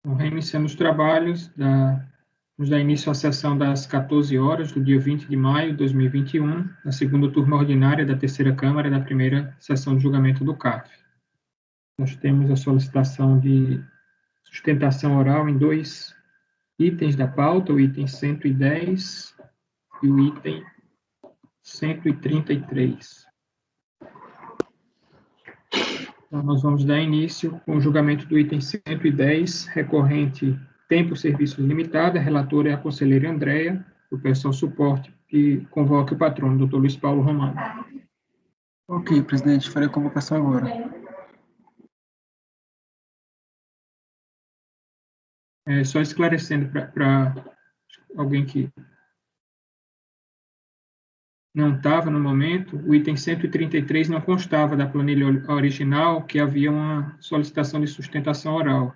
Então, reiniciando os trabalhos, vamos dar início à sessão das 14 horas do dia 20 de maio de 2021, na segunda turma ordinária da terceira Câmara da primeira sessão de julgamento do CARF. Nós temos a solicitação de sustentação oral em dois itens da pauta, o item 110 e o item 133. Então, nós vamos dar início com o julgamento do item 110, recorrente tempo serviços limitada, a relatora é a conselheira Andréa, eu peço ao suporte que convoque o patrono, doutor Luiz Paulo Romano. Ok, presidente, farei a convocação agora. Só esclarecendo para alguém que não estava no momento, o item 133 não constava da planilha original que havia uma solicitação de sustentação oral,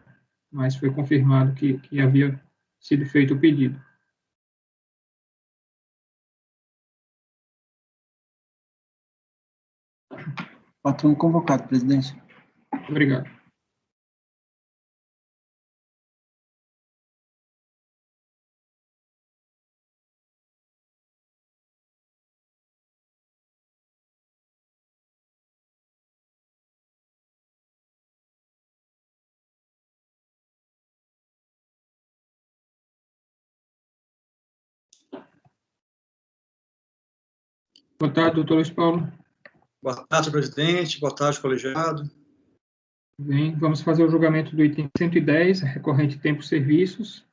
mas foi confirmado que havia sido feito o pedido. Patrono convocado, presidente. Obrigado. Boa tarde, doutor Luiz Paulo. Boa tarde, presidente. Boa tarde, colegiado. Bem, vamos fazer o julgamento do item 110, recorrente tempo serviços.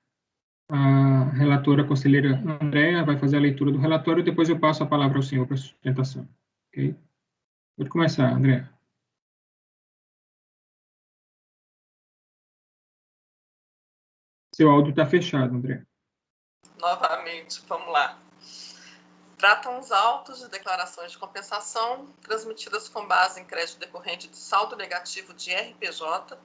A relatora, a conselheira Andréa, vai fazer a leitura do relatório, depois eu passo a palavra ao senhor para a sustentação. Ok? Pode começar, Andréa. Seu áudio está fechado, Andréa. Novamente, vamos lá. Tratam os autos de declarações de compensação transmitidas com base em crédito decorrente de saldo negativo de RPJ,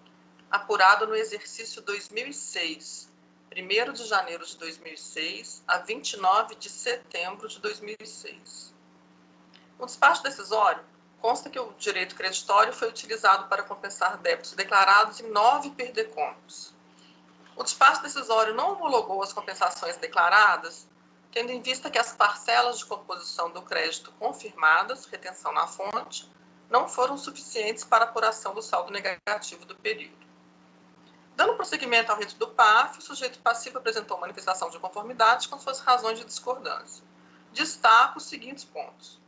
apurado no exercício 2006, 1º de janeiro de 2006 a 29 de setembro de 2006. No despacho decisório, consta que o direito creditório foi utilizado para compensar débitos declarados em 9 perdecontos. O despacho decisório não homologou as compensações declaradas, tendo em vista que as parcelas de composição do crédito confirmadas, retenção na fonte, não foram suficientes para apuração do saldo negativo do período. Dando prosseguimento ao rito do PAF, o sujeito passivo apresentou manifestação de conformidade com suas razões de discordância. Destaco os seguintes pontos.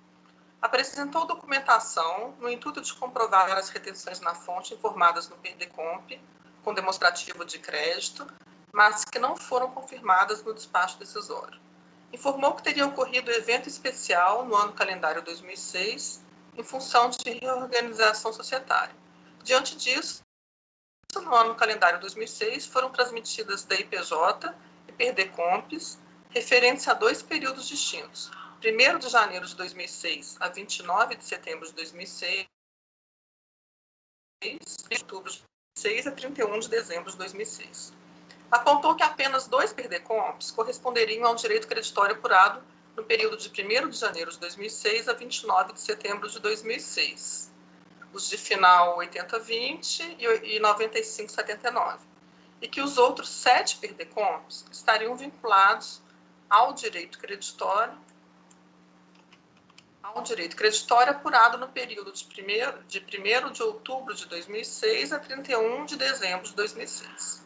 Apresentou documentação no intuito de comprovar as retenções na fonte informadas no PDComp, com demonstrativo de crédito, mas que não foram confirmadas no despacho decisório. Informou que teria ocorrido evento especial no ano calendário 2006, em função de reorganização societária. Diante disso, no ano calendário 2006, foram transmitidas DIPJ e PRDCOMPs, referentes a 2 períodos distintos, 1º de janeiro de 2006 a 29 de setembro de 2006, de outubro de 2006 a 31 de dezembro de 2006. Apontou que apenas 2 PRDCOMPs corresponderiam ao direito creditório apurado no período de 1º de janeiro de 2006 a 29 de setembro de 2006, os de final 80-20 e 95-79, e que os outros 7 PRDCOMPs estariam vinculados ao direito creditório apurado no período de 1º de outubro de 2006 a 31 de dezembro de 2006.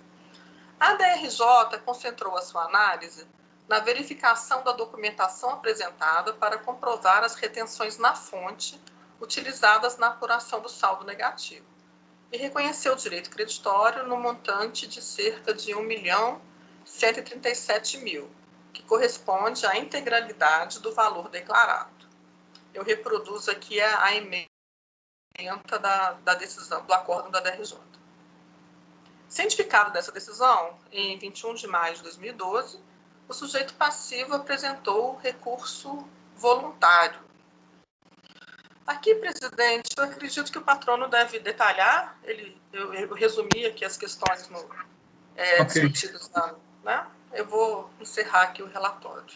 A DRJ concentrou a sua análise na verificação da documentação apresentada para comprovar as retenções na fonte utilizadas na apuração do saldo negativo e reconheceu o direito creditório no montante de cerca de R$ 1.137.000, que corresponde à integralidade do valor declarado. Eu reproduzo aqui a ementa da decisão, do acórdão da DRJ. Cientificado dessa decisão, em 21 de maio de 2012, o sujeito passivo apresentou recurso voluntário. Aqui, presidente, eu acredito que o patrono deve detalhar, eu resumi aqui as questões discutidas, né? Eu vou encerrar aqui o relatório.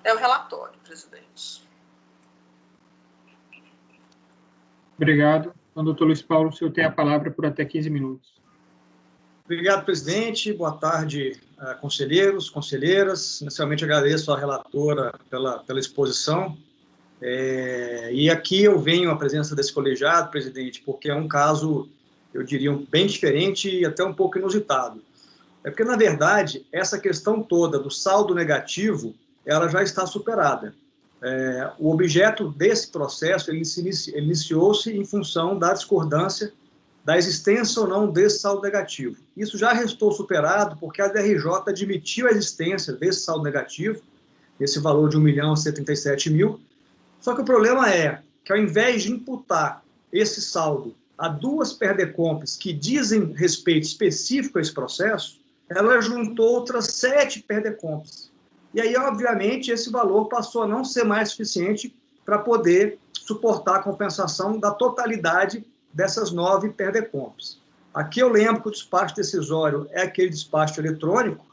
É o relatório, presidente. Obrigado. Então, doutor Luiz Paulo, o senhor tem a palavra por até 15 minutos. Obrigado, presidente. Boa tarde, conselheiros, conselheiras. Inicialmente, agradeço à relatora pela exposição. E aqui eu venho à presença desse colegiado, presidente, porque é um caso, eu diria, bem diferente e até um pouco inusitado. É porque, na verdade, essa questão toda do saldo negativo, ela já está superada. O objeto desse processo, ele iniciou-se em função da discordância da existência ou não desse saldo negativo. Isso já restou superado porque a DRJ admitiu a existência desse saldo negativo, esse valor de R$ 1.077.000. Só que o problema é que, ao invés de imputar esse saldo a duas perdecompes que dizem respeito específico a esse processo, ela juntou outras 7 perdecompes. E aí, obviamente, esse valor passou a não ser mais suficiente para poder suportar a compensação da totalidade dessas 9 perdecompes. Aqui eu lembro que o despacho decisório é aquele despacho eletrônico.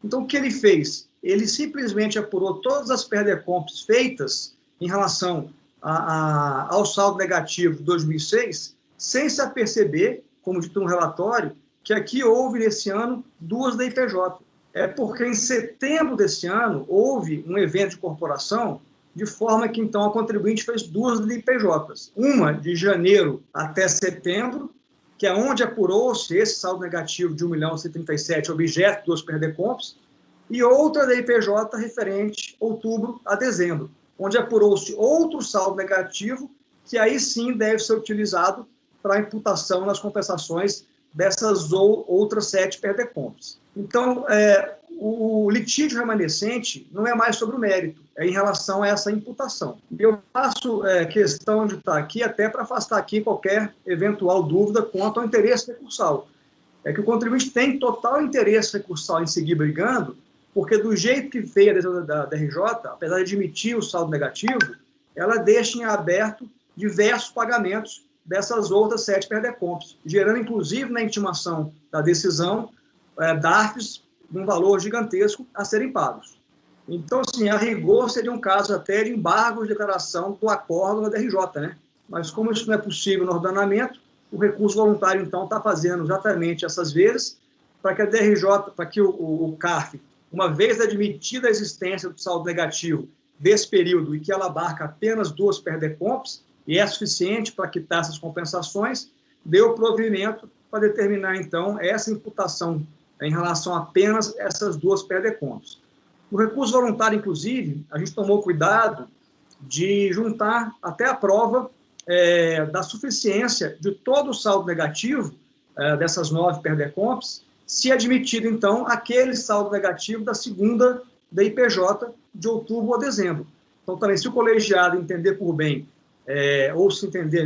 Então, o que ele fez? Ele simplesmente apurou todas as perdecompes feitas em relação ao saldo negativo de 2006, sem se aperceber, como dito no relatório, que aqui houve, nesse ano, 2 da IPJ. É porque em setembro desse ano houve um evento de corporação, de forma que, então, a contribuinte fez 2 IPJs. Uma de janeiro até setembro, que é onde apurou-se esse saldo negativo de R$ 1.077.000, objeto de 2 perdecompes, e outra da IPJ referente outubro a dezembro, onde apurou-se outro saldo negativo, que aí sim deve ser utilizado para a imputação nas compensações dessas outras 7 perdecompes. Então, o litígio remanescente não é mais sobre o mérito, é em relação a essa imputação. E eu faço questão de estar aqui até para afastar aqui qualquer eventual dúvida quanto ao interesse recursal. É que o contribuinte tem total interesse recursal em seguir brigando, porque do jeito que veio a decisão da DRJ, apesar de admitir o saldo negativo, ela deixa em aberto diversos pagamentos dessas outras 7 perdecompes, gerando, inclusive, na intimação da decisão, DARFs de um valor gigantesco a serem pagos. Então, assim, a rigor seria um caso até de embargo de declaração do acordo da DRJ, né? Mas como isso não é possível no ordenamento, o recurso voluntário, então, está fazendo exatamente essas vezes para que a DRJ, para que o CARF, uma vez admitida a existência do saldo negativo desse período e que ela abarca apenas 2 perdecompes, e é suficiente para quitar essas compensações, deu provimento para determinar, então, essa imputação em relação a apenas essas 2 perdecompes. No recurso voluntário, inclusive, a gente tomou cuidado de juntar até a prova da suficiência de todo o saldo negativo dessas 9 perdecompes, se admitido, então, aquele saldo negativo da segunda da IPJ de outubro ou dezembro. Então, também, se o colegiado entender por bem, ou se entender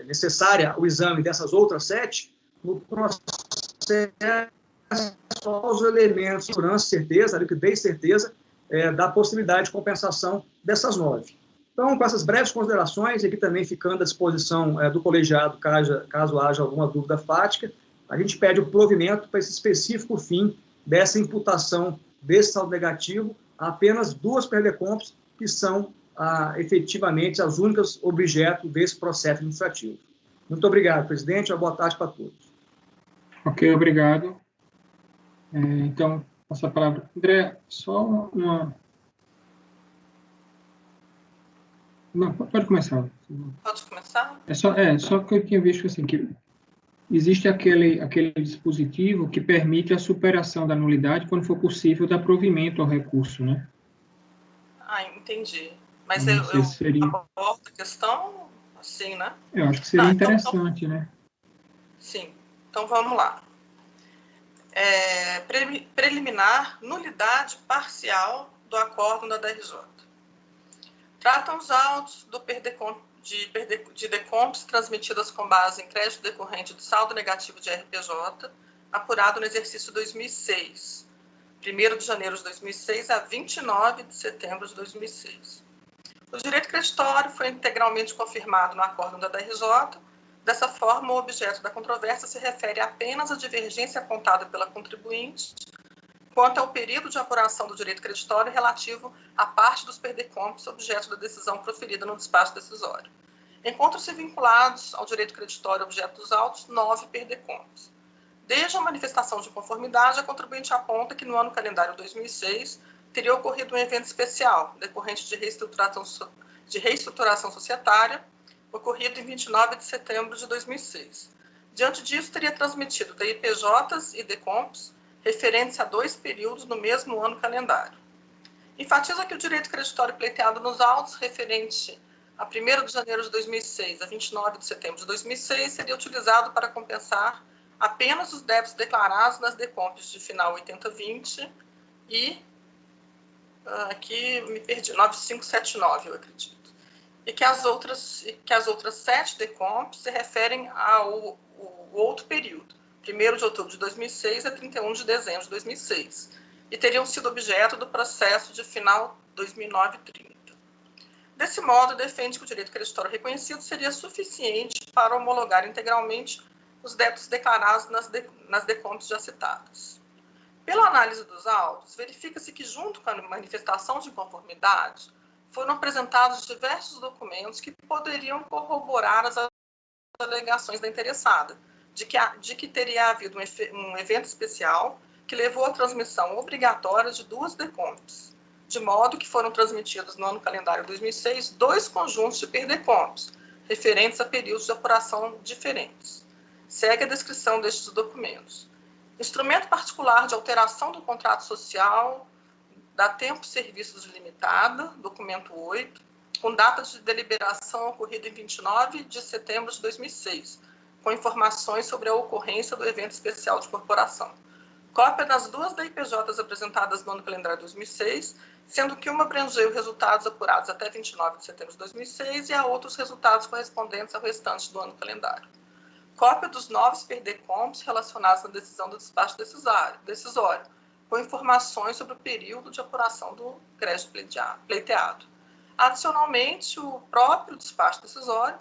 necessária o exame dessas outras 7, no processo só os elementos de segurança, certeza, liquidez, certeza, da possibilidade de compensação dessas 9. Então, com essas breves considerações, e aqui também ficando à disposição do colegiado, caso haja alguma dúvida fática, a gente pede o provimento para esse específico fim dessa imputação desse saldo negativo a apenas 2 perdecompes, que são efetivamente as únicas objeto desse processo administrativo. Muito obrigado, presidente. Uma boa tarde para todos. Ok, obrigado. Então, passo a palavra. André, só uma... Não, pode começar. Pode começar? Só que eu tinha visto assim, que existe aquele dispositivo que permite a superação da nulidade quando for possível dar provimento ao recurso, né? Entendi. Mas Não sei se seria... abordo a questão assim, né? Eu acho que seria interessante, né? Sim. Então, vamos lá. Preliminar, nulidade parcial do acórdão da DRJ. Tratam os autos de decompes transmitidas com base em crédito decorrente do saldo negativo de RPJ, apurado no exercício 2006, 1º de janeiro de 2006 a 29 de setembro de 2006. O direito creditório foi integralmente confirmado no acórdão da DRJ. Dessa forma, o objeto da controvérsia se refere apenas à divergência apontada pela contribuinte quanto ao período de apuração do direito creditório relativo à parte dos perdecompes objeto da decisão proferida no despacho decisório. Encontram-se vinculados ao direito creditório objeto dos autos 9 perdecompes. Desde a manifestação de conformidade, a contribuinte aponta que no ano calendário 2006 teria ocorrido um evento especial, decorrente de reestruturação societária, ocorrido em 29 de setembro de 2006. Diante disso, teria transmitido DIPJs e DECOMPs referentes a 2 períodos no mesmo ano calendário. Enfatiza que o direito creditório pleiteado nos autos referente a 1º de janeiro de 2006 a 29 de setembro de 2006 seria utilizado para compensar apenas os débitos declarados nas DECOMPs de final 8020 e aqui me perdi, 9579, eu acredito. E que as outras 7 DECOMPs se referem ao outro período, 1º de outubro de 2006 a 31 de dezembro de 2006, e teriam sido objeto do processo de final 2009-30. Desse modo, defende que o direito creditório reconhecido seria suficiente para homologar integralmente os débitos declarados nas DECOMPs já citadas. Pela análise dos autos, verifica-se que, junto com a manifestação de inconformidade, foram apresentados diversos documentos que poderiam corroborar as alegações da interessada, de que teria havido um evento especial que levou à transmissão obrigatória de 2 DECOMPs, de modo que foram transmitidos no ano calendário 2006 2 conjuntos de PERDECOMPs, referentes a períodos de apuração diferentes. Segue a descrição destes documentos. Instrumento particular de alteração do contrato social da Tempo Serviços Limitada, documento 8, com data de deliberação ocorrida em 29 de setembro de 2006, com informações sobre a ocorrência do evento especial de corporação. Cópia das 2 DIPJs apresentadas no ano calendário 2006, sendo que uma abrangeu resultados apurados até 29 de setembro de 2006 e a outros resultados correspondentes ao restante do ano calendário. Cópia dos novos PERDECOMPs relacionados na decisão do despacho decisório, com informações sobre o período de apuração do crédito pleiteado. Adicionalmente, o próprio despacho decisório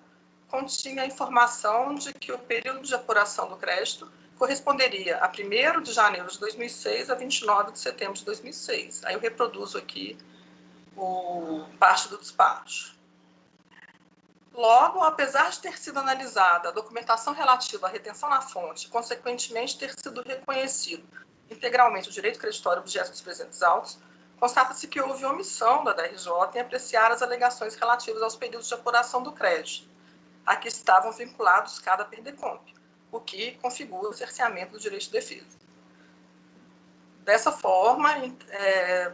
continha a informação de que o período de apuração do crédito corresponderia a 1º de janeiro de 2006 a 29 de setembro de 2006. Aí eu reproduzo aqui parte do despacho. Logo, apesar de ter sido analisada a documentação relativa à retenção na fonte e, consequentemente, ter sido reconhecido integralmente o direito creditório objeto dos presentes autos, constata-se que houve omissão da DRJ em apreciar as alegações relativas aos períodos de apuração do crédito, a que estavam vinculados cada PERDECOMP, o que configura o cerceamento do direito de defesa. Dessa forma,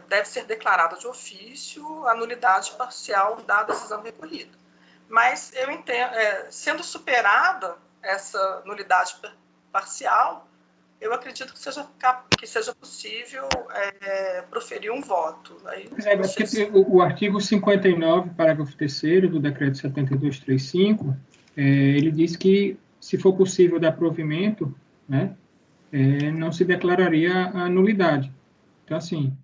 deve ser declarada de ofício a nulidade parcial da decisão recolhida. Mas eu entendo, sendo superada essa nulidade parcial, eu acredito que seja possível proferir um voto. Aí, porque o artigo 59, parágrafo 3º do decreto 7235, ele diz que, se for possível dar provimento, né, não se declararia a nulidade. Então, assim,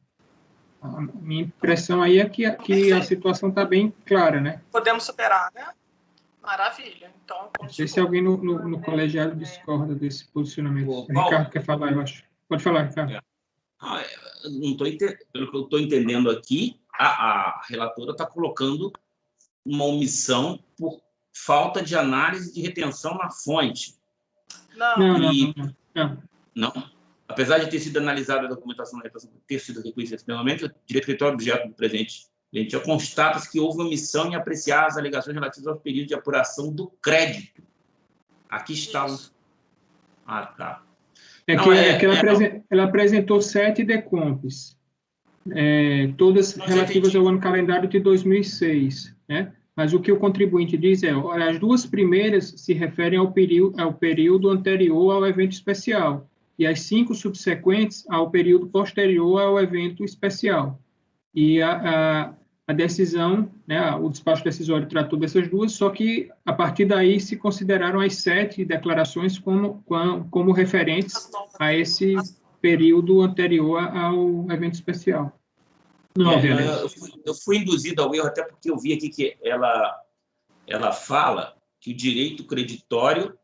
a minha impressão aí é que a situação está bem clara, né? Podemos superar, né? Maravilha. Então, não sei se alguém no colegiado discorda desse posicionamento. O Ricardo quer falar, eu acho. Pode falar, Ricardo. Não tô pelo que eu estou entendendo aqui, a relatora está colocando uma omissão por falta de análise de retenção na fonte. Não. Apesar de ter sido analisada a documentação da retenção, ter sido reconhecida pelo menos, o direito creditório objeto do presente já constata-se que houve omissão em apreciar as alegações relativas ao período de apuração do crédito. Aqui está tá. Ela apresentou 7 DECOMPs, todas relativas ao ano calendário de 2006, né? Mas o que o contribuinte diz as 2 primeiras se referem ao período anterior ao evento especial, e as 5 subsequentes ao período posterior ao evento especial. E a decisão, né, o despacho decisório tratou dessas 2, só que, a partir daí, se consideraram as 7 declarações como referentes a esse período anterior ao evento especial. Eu fui induzido ao erro, até porque eu vi aqui que ela fala que o direito creditório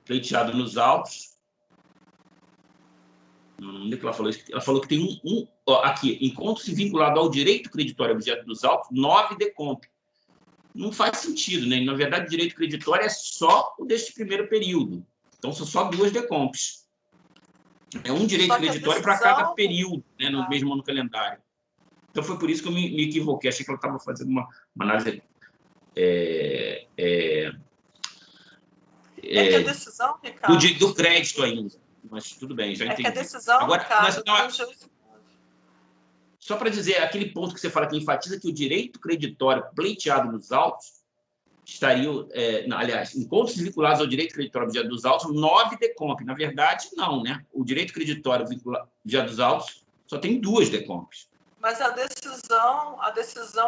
pleiteado nos autos. Onde é que ela falou isso? Ela falou que tem aqui, encontro-se vinculado ao direito creditório objeto dos autos, 9 DECOMP. Não faz sentido, né? Na verdade, o direito creditório é só o deste primeiro período. Então, são só 2 DECOMPs. É um direito Só que a creditório para decisão- cada período, né, no mesmo ano calendário. Então, foi por isso que eu me equivoquei. Achei que ela estava fazendo uma análise É que a decisão, Ricardo... do crédito ainda. Mas tudo bem, já entendi. É que a decisão, Agora, Ricardo, abrangeu esse ponto. só para dizer, aquele ponto que você fala que enfatiza que o direito creditório pleiteado nos autos estaria, aliás, encontros vinculados ao direito creditório objeto dos autos, 9 decomp. Na verdade, não, né? O direito creditório objeto dos autos só tem 2 decomps. Mas a decisão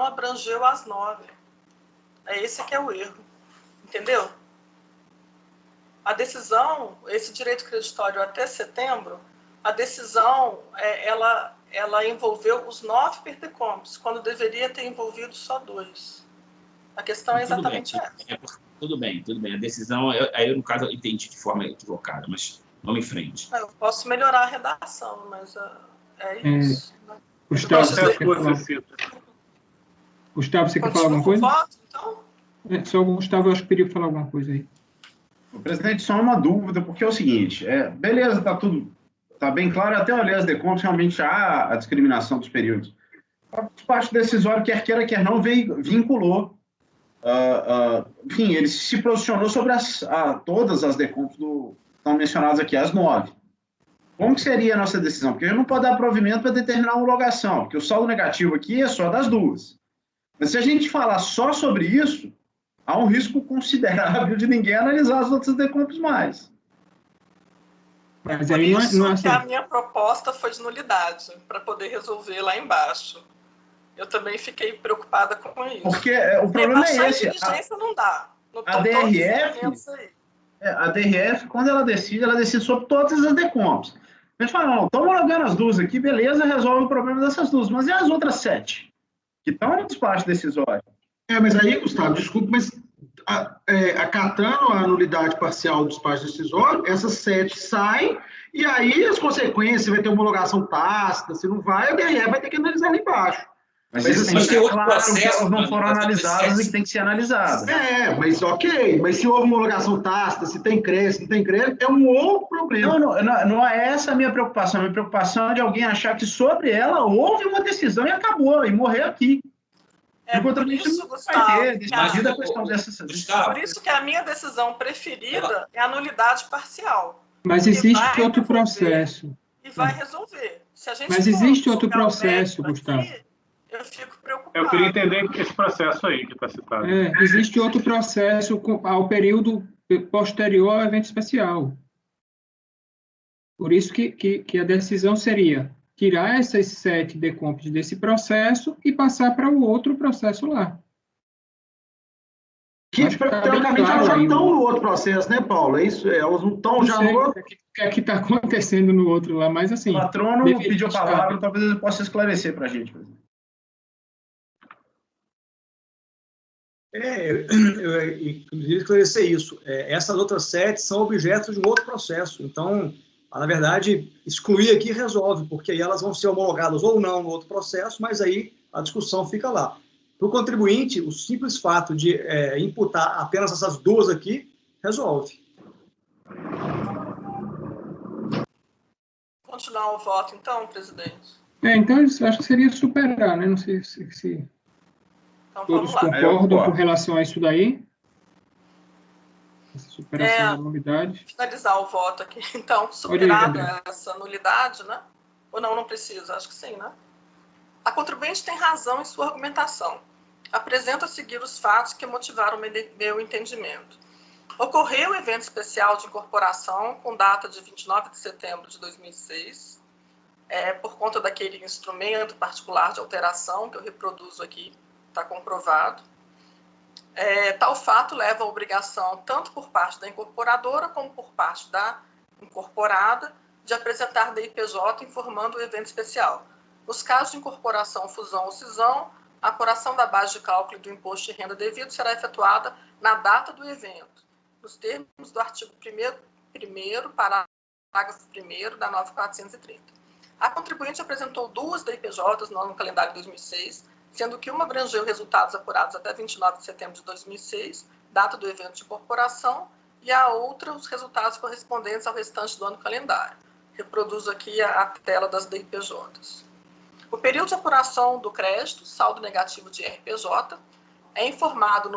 abrangeu as 9. É esse que é o erro. Entendeu? A decisão, esse direito creditório até setembro, a decisão, ela envolveu os 9 perdecompes, quando deveria ter envolvido só 2. A questão é exatamente essa. Tudo bem. A decisão, aí no caso, eu entendi de forma equivocada, mas vamos em frente. Eu posso melhorar a redação, mas é isso. Gustavo, você quer falar alguma coisa? Voto, então? Só o Gustavo, eu acho que queria falar alguma coisa aí. Presidente, só uma dúvida, porque é o seguinte, beleza, está bem claro, até olhar as decomps, realmente há a discriminação dos períodos. A parte decisória, quer queira, quer não, vinculou. Enfim, ele se posicionou sobre todas as decomps que estão mencionadas aqui, as 9. Como que seria a nossa decisão? Porque a gente não pode dar provimento para determinar uma homologação, porque o saldo negativo aqui é só das 2. Mas se a gente falar só sobre isso, há um risco considerável de ninguém analisar as outras decomps mais. Mas aí não é assim. A minha proposta foi de nulidade, para poder resolver lá embaixo. Eu também fiquei preocupada com isso. Porque o problema é esse. A diligência não dá. A DRF, quando ela decide sobre todas as decomps. A gente fala, não, estamos homologando as 2 aqui, beleza, resolve o problema dessas 2. Mas e as outras 7? Que estão no despacho decisório? Mas aí, Gustavo, desculpe, mas acatando a nulidade parcial do despacho decisório, essas 7 saem, e aí as consequências, vai ter homologação tácita, se não vai, a DRE vai ter que analisar lá embaixo. Mas tem outro processo que não foram analisadas e que tem que ser analisadas. Mas ok, mas se houve homologação tácita, se tem crédito, se não tem crédito, é um outro problema. Não é essa a minha preocupação. A minha preocupação é de alguém achar que sobre ela houve uma decisão e acabou, e morrer aqui. Por isso, Gustavo, por isso que a minha decisão preferida é a nulidade parcial. Mas existe outro processo. E vai resolver. Se a gente Mas existe outro processo, Gustavo. Eu fico preocupado. Eu queria entender esse processo aí que está citado. Existe outro processo ao período posterior ao evento especial. Por isso que a decisão seria tirar essas 7 decomps desse processo e passar para o outro processo lá. Que, teoricamente, elas já estão no outro processo, né, Paulo? É isso? Elas não estão já no outro? O que é que está acontecendo no outro lá, mas assim... O patrono pediu a palavra, talvez ele possa esclarecer para a gente, presidente. Eu queria esclarecer isso. Essas outras 7 são objetos de um outro processo. Então, na verdade, excluir aqui resolve, porque aí elas vão ser homologadas ou não no outro processo, mas aí a discussão fica lá. Para o contribuinte, o simples fato de imputar apenas essas 2 aqui resolve. Continuar o voto, então, presidente? Então, eu acho que seria superar, né? Não sei se então, todos concordam com relação a isso daí. Essa superação da nulidade. Finalizar o voto aqui. Então, superada essa nulidade, né? Ou não precisa? Acho que sim, né? A contribuinte tem razão em sua argumentação. Apresento a seguir os fatos que motivaram meu entendimento. Ocorreu o evento especial de incorporação com data de 29 de setembro de 2006, por conta daquele instrumento particular de alteração que eu reproduzo aqui, está comprovado. Tal fato leva à obrigação, tanto por parte da incorporadora como por parte da incorporada, de apresentar DIPJ informando o evento especial. Nos casos de incorporação, fusão ou cisão, a apuração da base de cálculo do imposto de renda devido será efetuada na data do evento, nos termos do artigo 1º, parágrafo 1º da 9430. A contribuinte apresentou 2 DIPJs no ano calendário 2006, sendo que uma abrangeu resultados apurados até 29 de setembro de 2006, data do evento de incorporação, e a outra os resultados correspondentes ao restante do ano calendário. Reproduzo aqui a tela das DIPJs. O período de apuração do crédito, saldo negativo de RPJ, é informado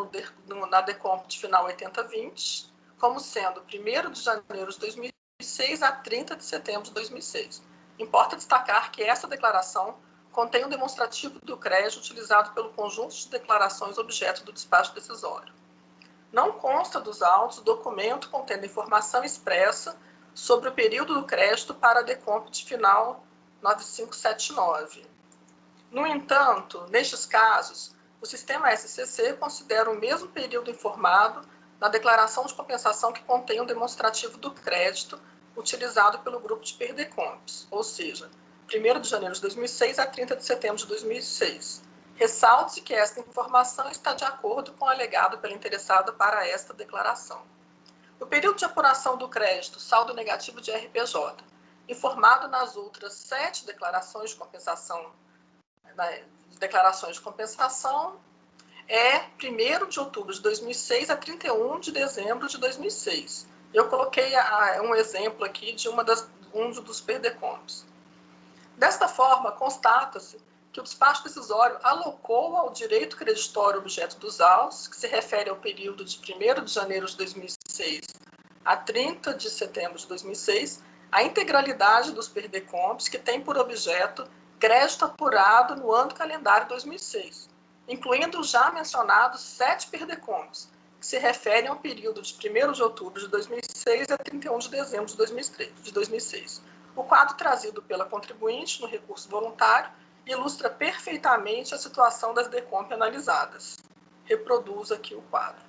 na decompte final 8020, como sendo 1º de janeiro de 2006 a 30 de setembro de 2006. Importa destacar que essa declaração contém um demonstrativo do crédito utilizado pelo conjunto de declarações objeto do despacho decisório. Não consta dos autos documento contendo informação expressa sobre o período do crédito para a decompte final 9579. No entanto, nestes casos, o sistema SCC considera o mesmo período informado na declaração de compensação que contém o demonstrativo do crédito utilizado pelo grupo de perdecompes, ou seja, 1º de janeiro de 2006 a 30 de setembro de 2006. Ressalte-se que esta informação está de acordo com o alegado pela interessada para esta declaração. O período de apuração do crédito, saldo negativo de RPJ, informado nas outras 7 declarações de compensação, é 1º de outubro de 2006 a 31 de dezembro de 2006. Eu coloquei um exemplo aqui de um dos perdecompes. Desta forma, constata-se que o despacho decisório alocou ao direito creditório objeto dos autos, que se refere ao período de 1º de janeiro de 2006 a 30 de setembro de 2006, a integralidade dos perdecompes que tem por objeto crédito apurado no ano calendário 2006, incluindo os já mencionados 7 perdecompes, que se referem ao período de 1º de outubro de 2006 a 31 de dezembro de 2006. O quadro trazido pela contribuinte no recurso voluntário ilustra perfeitamente a situação das DECOMP analisadas. Reproduzo aqui o quadro.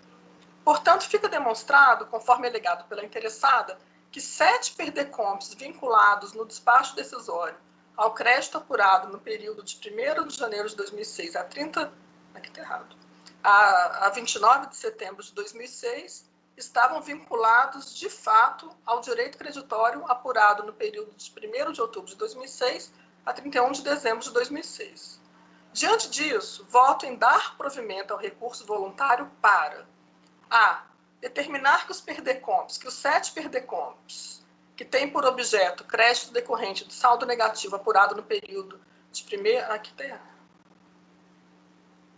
Portanto, fica demonstrado, conforme alegado pela interessada, que 7 perdecompes vinculados no despacho decisório ao crédito apurado no período de 1º de janeiro de 2006 a 29 de setembro de 2006 estavam vinculados, de fato, ao direito creditório apurado no período de 1º de outubro de 2006 a 31 de dezembro de 2006. Diante disso, voto em dar provimento ao recurso voluntário para a. Determinar que os 7 perdecompes, que têm por objeto crédito decorrente de saldo negativo apurado no período de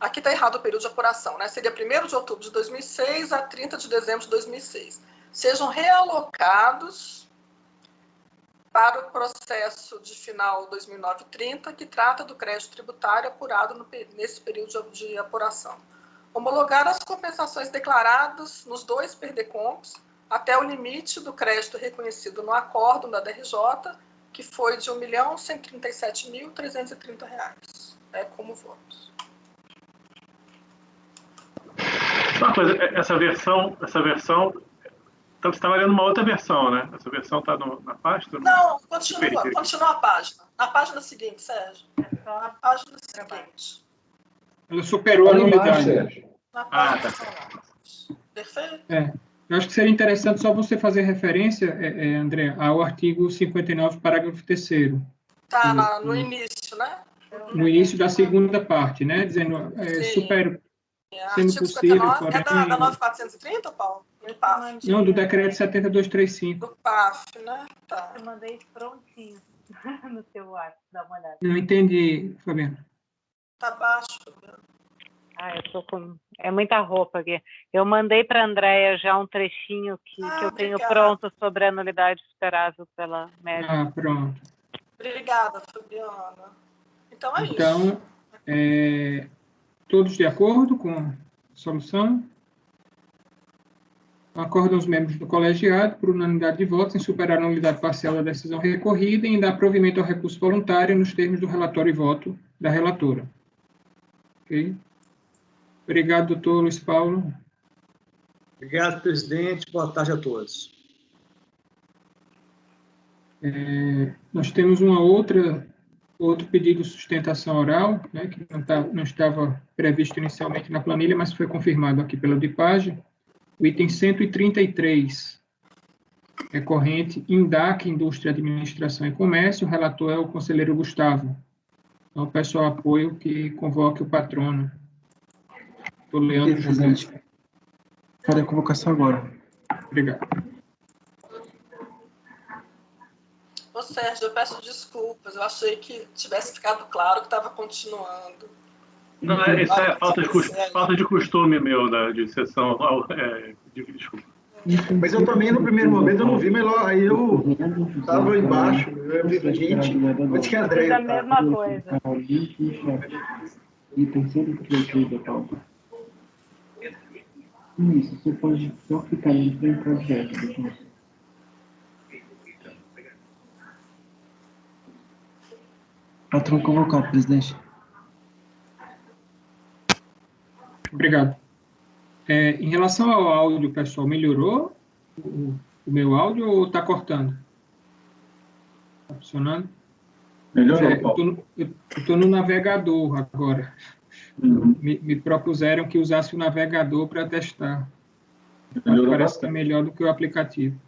Aqui está errado o período de apuração, né? Seria 1º de outubro de 2006 a 30 de dezembro de 2006. Sejam realocados para o processo de final 2009-30, que trata do crédito tributário apurado nesse período de apuração. Homologar as compensações declaradas nos 2 perdecompes até o limite do crédito reconhecido no acórdão da DRJ, que foi de R$ 1.137.330. É como voto. Uma coisa, essa versão, então você está lendo uma outra versão, né? Essa versão está na página? Não, continua a página. Na página seguinte, Sérgio. Na página seguinte. Ela superou a nulidade. Na página Perfeito? Eu acho que seria interessante só você fazer referência, André, ao artigo 59, parágrafo 3º. Tá, no início, né? No início da segunda parte, né? Dizendo, sendo artigo possível... 59, porém, da 9430, Paulo? Do PAF. Não, do decreto 7235. Do PAF, né? Tá. Eu mandei prontinho no seu WhatsApp, dá uma olhada. Não entendi, Fabiano. Tá baixo, Fabiano. Eu tô com... É muita roupa aqui. Eu mandei para a Andréia já um trechinho que eu tenho pronto sobre a nulidade esperável pela média. Pronto. Obrigada, Fabiana. Então é isso. Então, todos de acordo com a solução? Acordam os membros do colegiado, por unanimidade de votos, em superar a nulidade parcial da decisão recorrida e em dar provimento ao recurso voluntário nos termos do relatório e voto da relatora. Ok? Obrigado, doutor Luiz Paulo. Obrigado, presidente. Boa tarde a todos. Nós temos outro pedido de sustentação oral, né, que não estava previsto inicialmente na planilha, mas foi confirmado aqui pela DIPAGE. O item 133, recorrente INDAC, Indústria, Administração e Comércio. O relator é o conselheiro Gustavo. Então, peço ao apoio que convoque o patrono. Doutor Leandro José. Farei a convocação agora. Obrigado. Sérgio, eu peço desculpas. Eu achei que tivesse ficado claro que estava continuando. Não, isso é falta de costume meu de sessão. Desculpa. Mas eu também, no primeiro momento, eu não vi, mas aí eu estava embaixo, eu vi, gente, mas que a Andréia a mesma coisa. Isso, você pode só ficar livre em projeto. Patrão convocar, presidente. Obrigado. Em relação ao áudio, pessoal, melhorou o meu áudio ou está cortando? Está funcionando? Melhorou, eu estou no navegador agora. Me propuseram que usasse o navegador para testar. Parece que é melhor do que o aplicativo.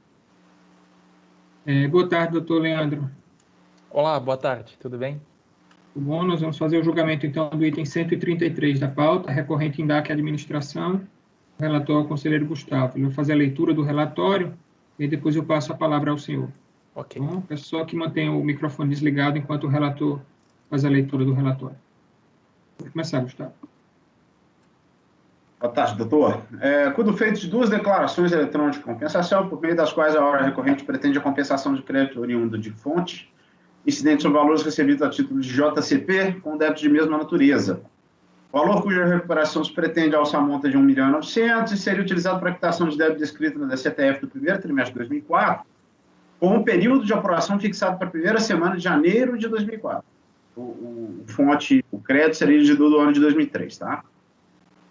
Boa tarde, doutor Leandro. Olá, boa tarde, tudo bem? Tudo bom? Nós vamos fazer o julgamento, então, do item 133 da pauta, recorrente em DAC Administração, relator ao conselheiro Gustavo. Ele vai fazer a leitura do relatório e depois eu passo a palavra ao senhor. Ok. Bom, peço só que mantenha o microfone desligado enquanto o relator faz a leitura do relatório. Vou começar, Gustavo. Boa tarde, doutor. Quando feitas duas declarações eletrônicas de compensação, por meio das quais a hora recorrente pretende a compensação de crédito oriundo de fonte, incidente sobre valores recebidos a título de JCP, com débitos de mesma natureza. O valor cuja recuperação se pretende alçar a monta de R$ 1.900.000 e seria utilizado para a quitação de débito descrito na DCTF do primeiro trimestre de 2004, com um período de apuração fixado para a primeira semana de janeiro de 2004. O crédito seria exigido do ano de 2003, tá?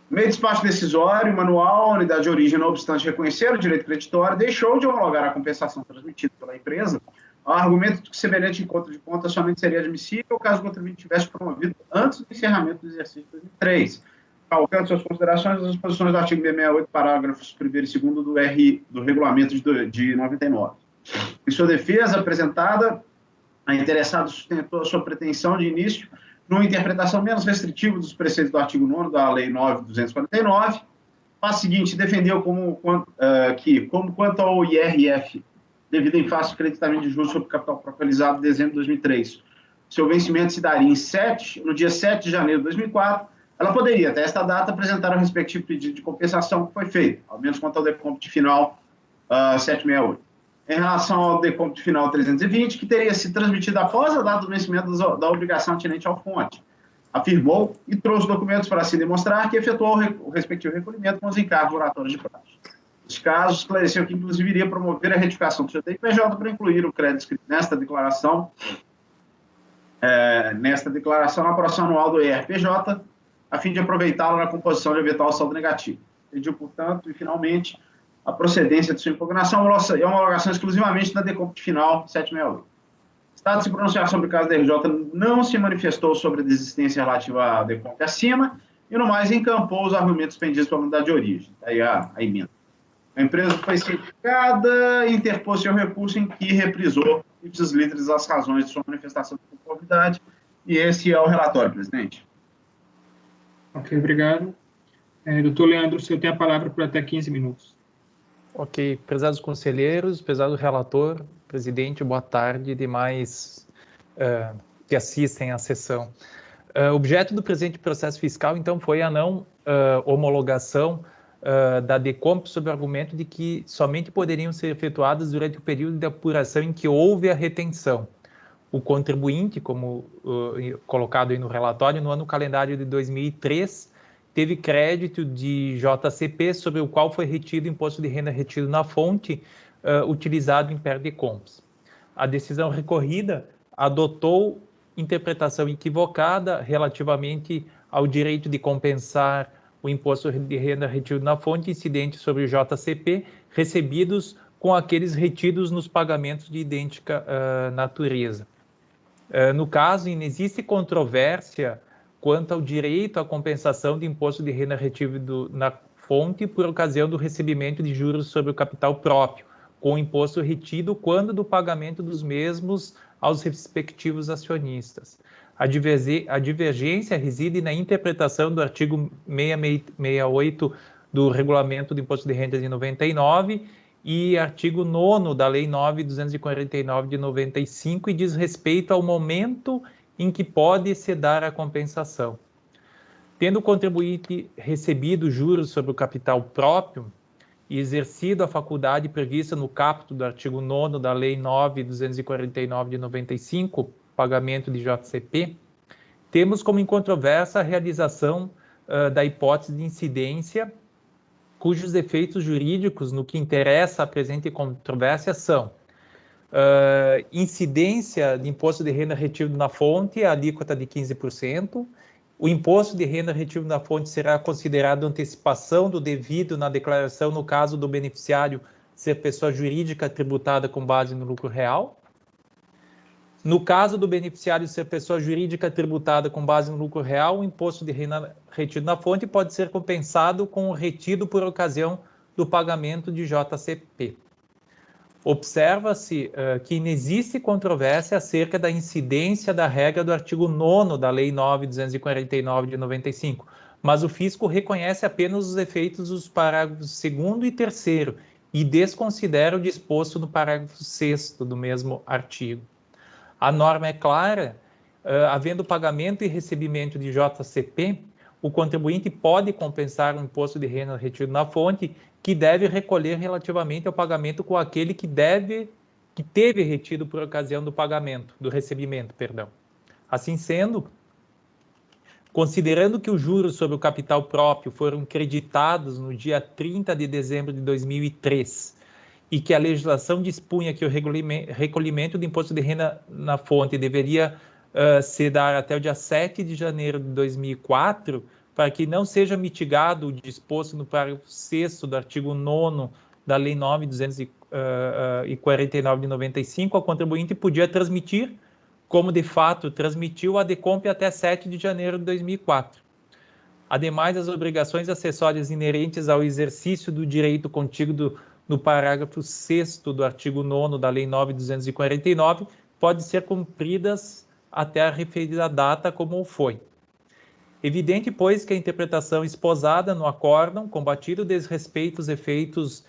No meio do despacho decisório, manual, a unidade de origem, não obstante reconhecer o direito creditório, deixou de homologar a compensação transmitida pela empresa, ao argumento de que semelhante encontro de conta somente seria admissível caso o contribuinte tivesse promovido antes do encerramento do exercício de 2003. Calcando suas considerações as disposições do artigo 668, parágrafos 1º e 2º do regulamento de 99. Em sua defesa apresentada, a interessada sustentou a sua pretensão de início numa interpretação menos restritiva dos preceitos do artigo 9º da Lei 9.249. Passo seguinte, defendeu que, quanto ao IRF, devido em face do creditamento de juros sobre capital propilizado em dezembro de 2003, seu vencimento se daria no dia 7 de janeiro de 2004, ela poderia, até esta data, apresentar o respectivo pedido de compensação que foi feito, ao menos quanto ao decômpito final 768. Em relação ao decômpito final 320, que teria sido transmitido após a data do vencimento da obrigação atinente ao fonte, afirmou e trouxe documentos para se demonstrar que efetuou o respectivo recolhimento com os encargos oratórios de prazo. Neste caso, esclareceu que, inclusive, iria promover a retificação do seu TPJ para incluir o crédito escrito nesta declaração na apuração anual do ERPJ, a fim de aproveitá-lo na composição de eventual saldo negativo. Pediu, portanto, e finalmente, a procedência de sua impugnação e homologação exclusivamente na decômpito final 768. O Estado de se pronunciar sobre o caso da RJ não se manifestou sobre a desistência relativa à decômpito acima e, no mais, encampou os argumentos pendidos pela unidade de origem. Daí a emenda. A empresa foi cientificada e interpôs seu recurso em que reprisou ipsis literis as razões de sua manifestação de conformidade. E esse é o relatório, presidente. Ok, obrigado. Doutor Leandro, o senhor tem a palavra por até 15 minutos. Ok, prezados conselheiros, prezado relator, presidente, boa tarde e demais que assistem à sessão. O objeto do presente processo fiscal, então, foi a não homologação da DECOMP sob o argumento de que somente poderiam ser efetuadas durante o período de apuração em que houve a retenção. O contribuinte, como colocado aí no relatório, no ano calendário de 2003, teve crédito de JCP sobre o qual foi retido o imposto de renda retido na fonte, utilizado em PER-DECOMPS. A decisão recorrida adotou interpretação equivocada relativamente ao direito de compensar o imposto de renda retido na fonte incidente sobre o JCP, recebidos com aqueles retidos nos pagamentos de idêntica natureza. No caso, não existe controvérsia quanto ao direito à compensação de imposto de renda retido na fonte por ocasião do recebimento de juros sobre o capital próprio, com o imposto retido quando do pagamento dos mesmos aos respectivos acionistas. A divergência reside na interpretação do artigo 668 do Regulamento do Imposto de Renda de 99 e artigo 9º da Lei 9.249 de 95 e diz respeito ao momento em que pode se dar a compensação. Tendo o contribuinte recebido juros sobre o capital próprio e exercido a faculdade prevista no caput do artigo 9º da Lei 9.249 de 95, pagamento de JCP, temos como incontrovérsia a realização da hipótese de incidência, cujos efeitos jurídicos, no que interessa a presente controvérsia, são incidência de imposto de renda retido na fonte, a alíquota de 15%, o imposto de renda retido na fonte será considerado antecipação do devido na declaração no caso do beneficiário ser pessoa jurídica tributada com base no lucro real. No caso do beneficiário ser pessoa jurídica tributada com base no lucro real, o imposto de renda retido na fonte pode ser compensado com o retido por ocasião do pagamento de JCP. Observa-se que não existe controvérsia acerca da incidência da regra do artigo 9º da Lei 9.249 de 95, mas o fisco reconhece apenas os efeitos dos parágrafos 2º e 3º e desconsidera o disposto no parágrafo 6º do mesmo artigo. A norma é clara, havendo pagamento e recebimento de JCP, o contribuinte pode compensar o imposto de renda retido na fonte que deve recolher relativamente ao pagamento com aquele que teve retido por ocasião do recebimento. Assim sendo, considerando que os juros sobre o capital próprio foram creditados no dia 30 de dezembro de 2003 e que a legislação dispunha que o recolhimento do imposto de renda na fonte deveria se dar até o dia 7 de janeiro de 2004, para que não seja mitigado o disposto no parágrafo 6º do artigo 9º da Lei 9.249 de 95, a contribuinte podia transmitir, como de fato transmitiu, a DECOMP até 7 de janeiro de 2004. Ademais, as obrigações acessórias inerentes ao exercício do direito contido no parágrafo 6º do artigo 9º da Lei 9.249 podem ser cumpridas até a referida data, como foi. Evidente, pois, que a interpretação esposada no acórdão, combatido o desrespeito aos efeitos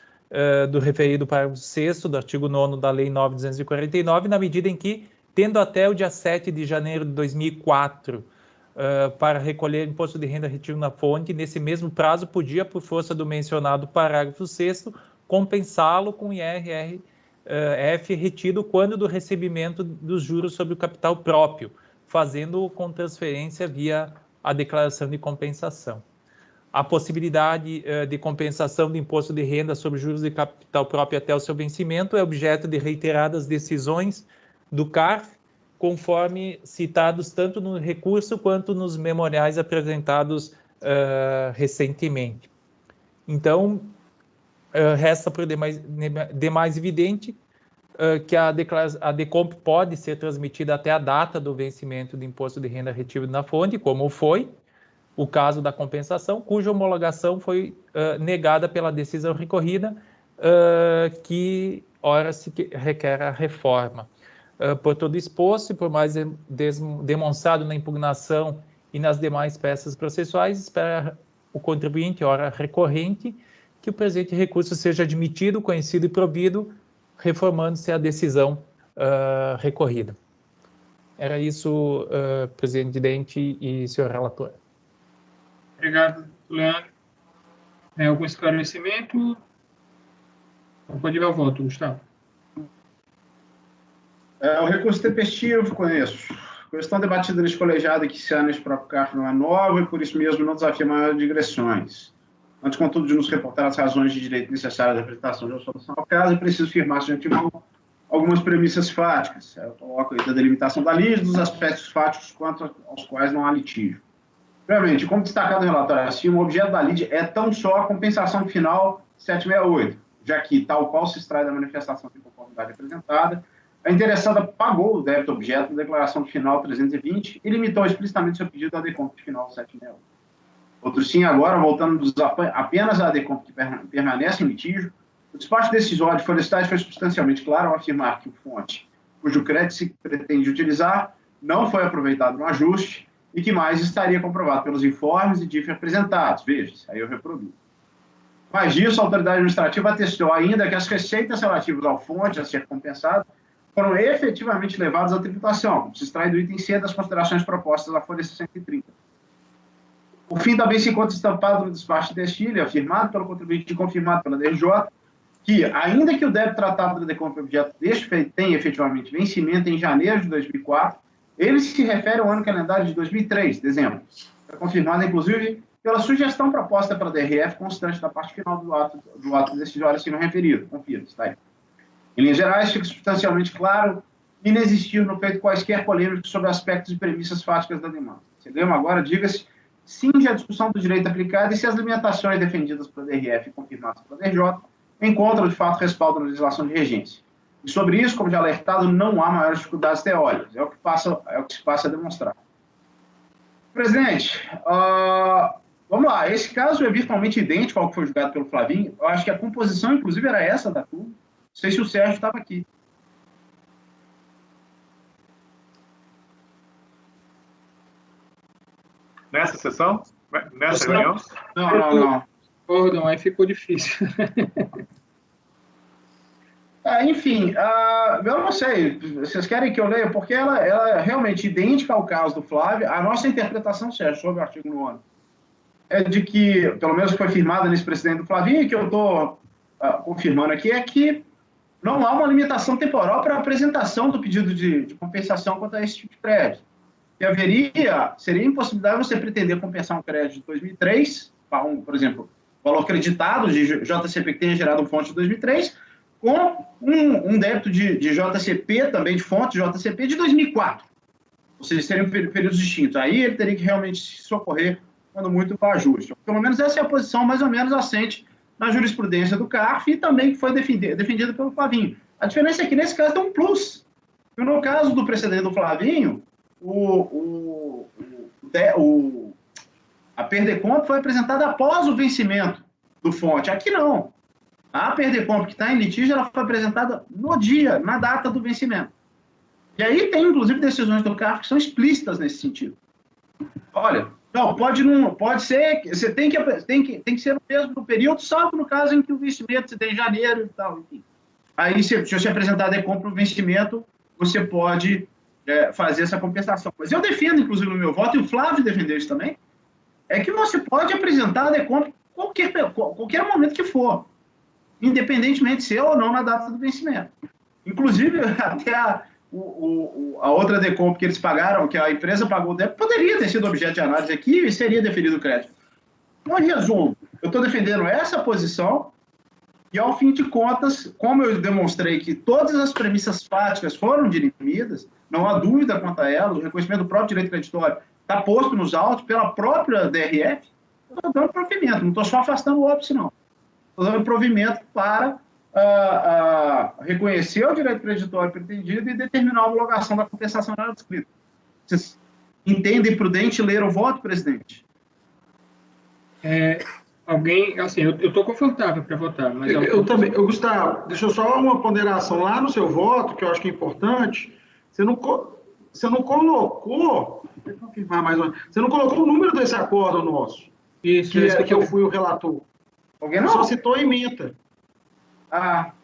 do referido parágrafo 6º do artigo 9º da Lei 9.249, na medida em que, tendo até o dia 7 de janeiro de 2004 para recolher imposto de renda retido na fonte, nesse mesmo prazo podia, por força do mencionado parágrafo 6º, compensá-lo com IRF retido quando do recebimento dos juros sobre o capital próprio, fazendo-o com transferência via a declaração de compensação. A possibilidade de compensação do imposto de renda sobre juros de capital próprio até o seu vencimento é objeto de reiteradas decisões do CARF, conforme citados tanto no recurso quanto nos memoriais apresentados recentemente. Então, resta por demais evidente que a DECOMP pode ser transmitida até a data do vencimento do imposto de renda retido na fonte, como foi o caso da compensação, cuja homologação foi negada pela decisão recorrida, que ora se requer a reforma. Por todo exposto e por mais demonstrado na impugnação e nas demais peças processuais, espera o contribuinte, ora recorrente, que o presente recurso seja admitido, conhecido e provido, reformando-se a decisão recorrida. Era isso, presidente e senhor relator. Obrigado, Leandro. Algum esclarecimento? Pode ir ao voto, Gustavo. O recurso tempestivo, conheço. A questão debatida neste colegiado que se há neste próprio CARF não é nova e, por isso mesmo, não desafia maiores digressões. Antes, contudo, de nos reportar as razões de direito necessárias à apresentação de uma solução ao caso, é preciso firmar de antemão algumas premissas fáticas. Eu coloco aí da delimitação da lide, dos aspectos fáticos quanto aos quais não há litígio. Primeiramente, como destacado no relatório acima, o objeto da lide é tão só a compensação final 768, já que, tal qual se extrai da manifestação de conformidade apresentada, a interessada pagou o débito objeto na declaração final 320 e limitou explicitamente seu pedido à DECOMP final 768. Outro sim, agora, voltando apenas à DECOMP que permanece em litígio, o despacho decisório de Forestais foi substancialmente claro ao afirmar que o fonte, cujo crédito se pretende utilizar, não foi aproveitado no ajuste e que mais estaria comprovado pelos informes e DIF apresentados. Veja, aí eu reproduzo. Mas disso, a autoridade administrativa atestou ainda que as receitas relativas ao fonte a ser compensado foram efetivamente levadas à tributação, como se extrai do item C das considerações propostas na folha 130. Por fim, também se encontra estampado no despacho de destilha, afirmado pelo contribuinte e confirmado pela DRJ, que, ainda que o débito tratado do DECOMP objeto deste tenha efetivamente vencimento em janeiro de 2004, ele se refere ao ano calendário de 2003, dezembro. É confirmado, inclusive, pela sugestão proposta pela DRF, constante da parte final do ato decisório acima referido. Confira, está aí. Em linhas gerais, fica substancialmente claro e inexistiu no feito quaisquer polêmicas sobre aspectos e premissas fáticas da demanda. Seguimos agora, diga-se, cinge a discussão do direito aplicado e se as limitações defendidas pela DRF e confirmadas pela DRJ encontram, de fato, respaldo na legislação de regência. E sobre isso, como já alertado, não há maiores dificuldades teóricas. É o que se passa a demonstrar. Presidente, vamos lá. Esse caso é virtualmente idêntico ao que foi julgado pelo Flavinho. Eu acho que a composição, inclusive, era essa da turma. Não sei se o Sérgio estava aqui. Nessa sessão? Nessa reunião? Não. Perdão, aí ficou difícil. Enfim, eu não sei, vocês querem que eu leia? Porque ela é realmente idêntica ao caso do Flávio. A nossa interpretação, Sérgio, sobre o artigo 9 é de que, pelo menos foi firmada nesse precedente do Flavinho, que eu estou confirmando aqui, é que não há uma limitação temporal para a apresentação do pedido de compensação quanto a esse tipo de crédito. Que seria impossibilidade você pretender compensar um crédito de 2003, por exemplo, valor creditado de JCP que tenha gerado um fonte de 2003, com um débito de JCP, também de fonte de JCP, de 2004. Ou seja, seriam períodos distintos. Aí ele teria que realmente se socorrer, quando muito, para ajuste. Pelo menos essa é a posição mais ou menos assente na jurisprudência do CARF e também que foi defendida pelo Flavinho. A diferença é que, nesse caso, tem um plus. E no caso do precedente do Flavinho, a Perdecomp foi apresentada após o vencimento do fonte. Aqui não. A Perdecomp, que está em litígio, ela foi apresentada no dia, na data do vencimento. E aí tem, inclusive, decisões do CARF que são explícitas nesse sentido. Olha, não, pode ser, você tem que ser no mesmo período, salvo no caso em que o vencimento se tem em janeiro e tal, enfim. Aí, se você apresentar a Decomp para o vencimento, você pode fazer essa compensação. Mas eu defendo, inclusive, no meu voto, e o Flávio defendeu isso também, é que você pode apresentar a Decomp qualquer momento que for, independentemente de ser ou não na data do vencimento. Inclusive, até a outra Decomp que eles pagaram, que a empresa pagou o débito, poderia ter sido objeto de análise aqui e seria deferido o crédito. Então, em resumo, eu estou defendendo essa posição e, ao fim de contas, como eu demonstrei que todas as premissas fáticas foram dirimidas, não há dúvida quanto a elas, o reconhecimento do próprio direito creditório está posto nos autos pela própria DRF, eu estou dando provimento, não estou só afastando o óbice, não. Estou dando provimento para reconhecer o direito creditório pretendido e determinar a homologação da compensação na descrita. Vocês entendem prudente ler o voto, presidente? Alguém, assim, eu estou confortável para votar, mas... Eu também. Gustavo, deixa eu só uma ponderação lá no seu voto, que eu acho que é importante. Você não colocou, deixa eu confirmar mais uma vez, você não colocou o número desse acordo nosso, isso, que eu fui o relator. Alguém não? Só citou a ementa.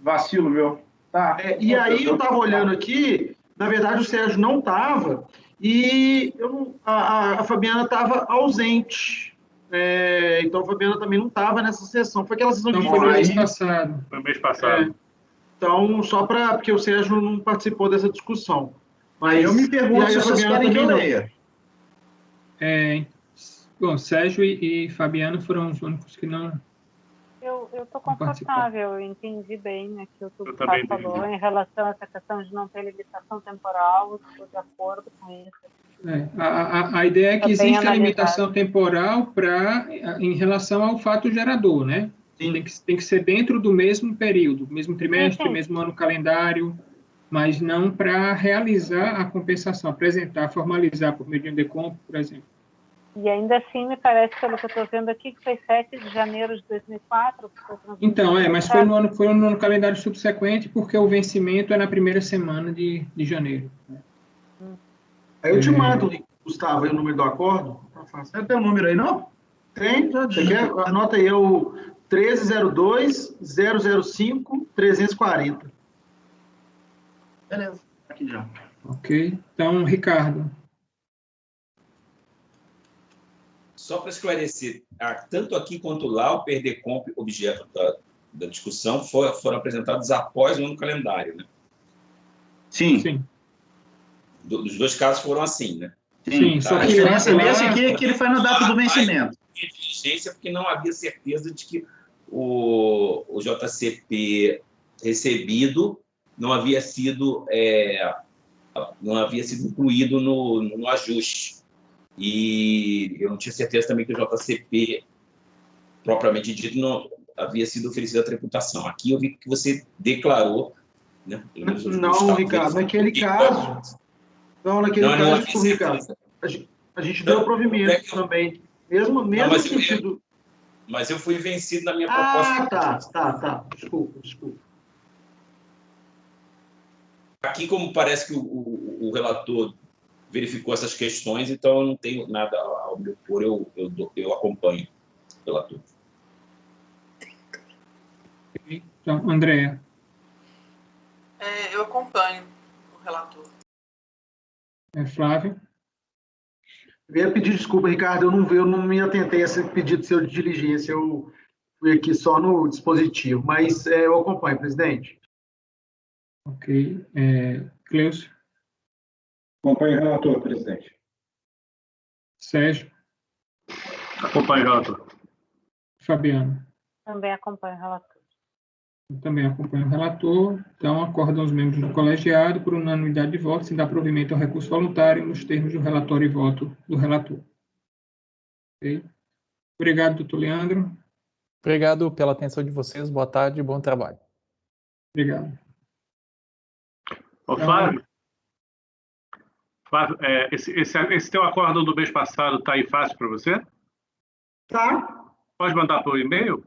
Vacilo meu. Tá. E aí eu estava olhando aqui, na verdade o Sérgio não estava, e a Fabiana estava ausente. Então a Fabiana também não estava nessa sessão. Foi aquela sessão que foi no mês passado. Foi mês passado. Então, só porque o Sérgio não participou dessa discussão. Mas eu me pergunto se vocês querem que eu leia. Bom, Sérgio e Fabiano foram os únicos que não... Eu estou confortável, eu entendi bem aquilo que o Gustavo falou em relação a essa questão de não ter limitação temporal, estou de acordo com isso. A ideia é que existe a limitação temporal em relação ao fato gerador, né? Tem que ser dentro do mesmo período, mesmo trimestre, mesmo ano calendário, mas não para realizar a compensação, apresentar, formalizar por meio de um Decomp, por exemplo. E ainda assim, me parece, pelo que eu estou vendo aqui, que foi 7 de janeiro de 2004. Então, mas foi no ano calendário subsequente, porque o vencimento é na primeira semana de janeiro. Aí eu te mando, Gustavo, aí o número do acordo. Você tem o número aí, não? Tem, já. Anota aí, 1302-005-340. Beleza, aqui já. Ok. Então, Ricardo. Só para esclarecer, tanto aqui quanto lá, o PERDECOMP, objeto da discussão, foram apresentados após o ano calendário, né? Sim. Sim. Dos dois casos foram assim, né? Sim, Tá. só A que diferença desse aqui é que ele foi na data do vencimento. Tinha diligência porque não havia certeza de que o JCP recebido não havia sido incluído no ajuste. E eu não tinha certeza também que o JCP, propriamente dito, não havia sido oferecido a tributação. Aqui eu vi que você declarou, né? Não, Ricardo, naquele caso... Não, naquele caso, desculpa, Ricardo. A gente deu provimento também. Mesmo sentido... Mas eu fui vencido na minha proposta. Tá. Desculpa. Aqui, como parece que o relator verificou essas questões, então eu não tenho nada ao me opor, eu acompanho o relator. Então, Andréa. Eu acompanho o relator. Flávio. Eu ia pedir desculpa, Ricardo, eu não me atentei a esse pedido seu de diligência, eu fui aqui só no dispositivo, mas eu acompanho, presidente. Ok. Cleucio. Acompanho o relator, presidente. Sérgio. Acompanho o relator. Fabiano. Também acompanho o relator. Eu também acompanho o relator. Então, acordam os membros do colegiado por unanimidade de votos em dar provimento ao recurso voluntário nos termos do relatório e voto do relator. Okay? Obrigado, doutor Leandro. Obrigado pela atenção de vocês. Boa tarde e bom trabalho. Obrigado. Ô, Flávio, esse teu acórdão do mês passado está aí fácil para você? Tá. Pode mandar por e-mail?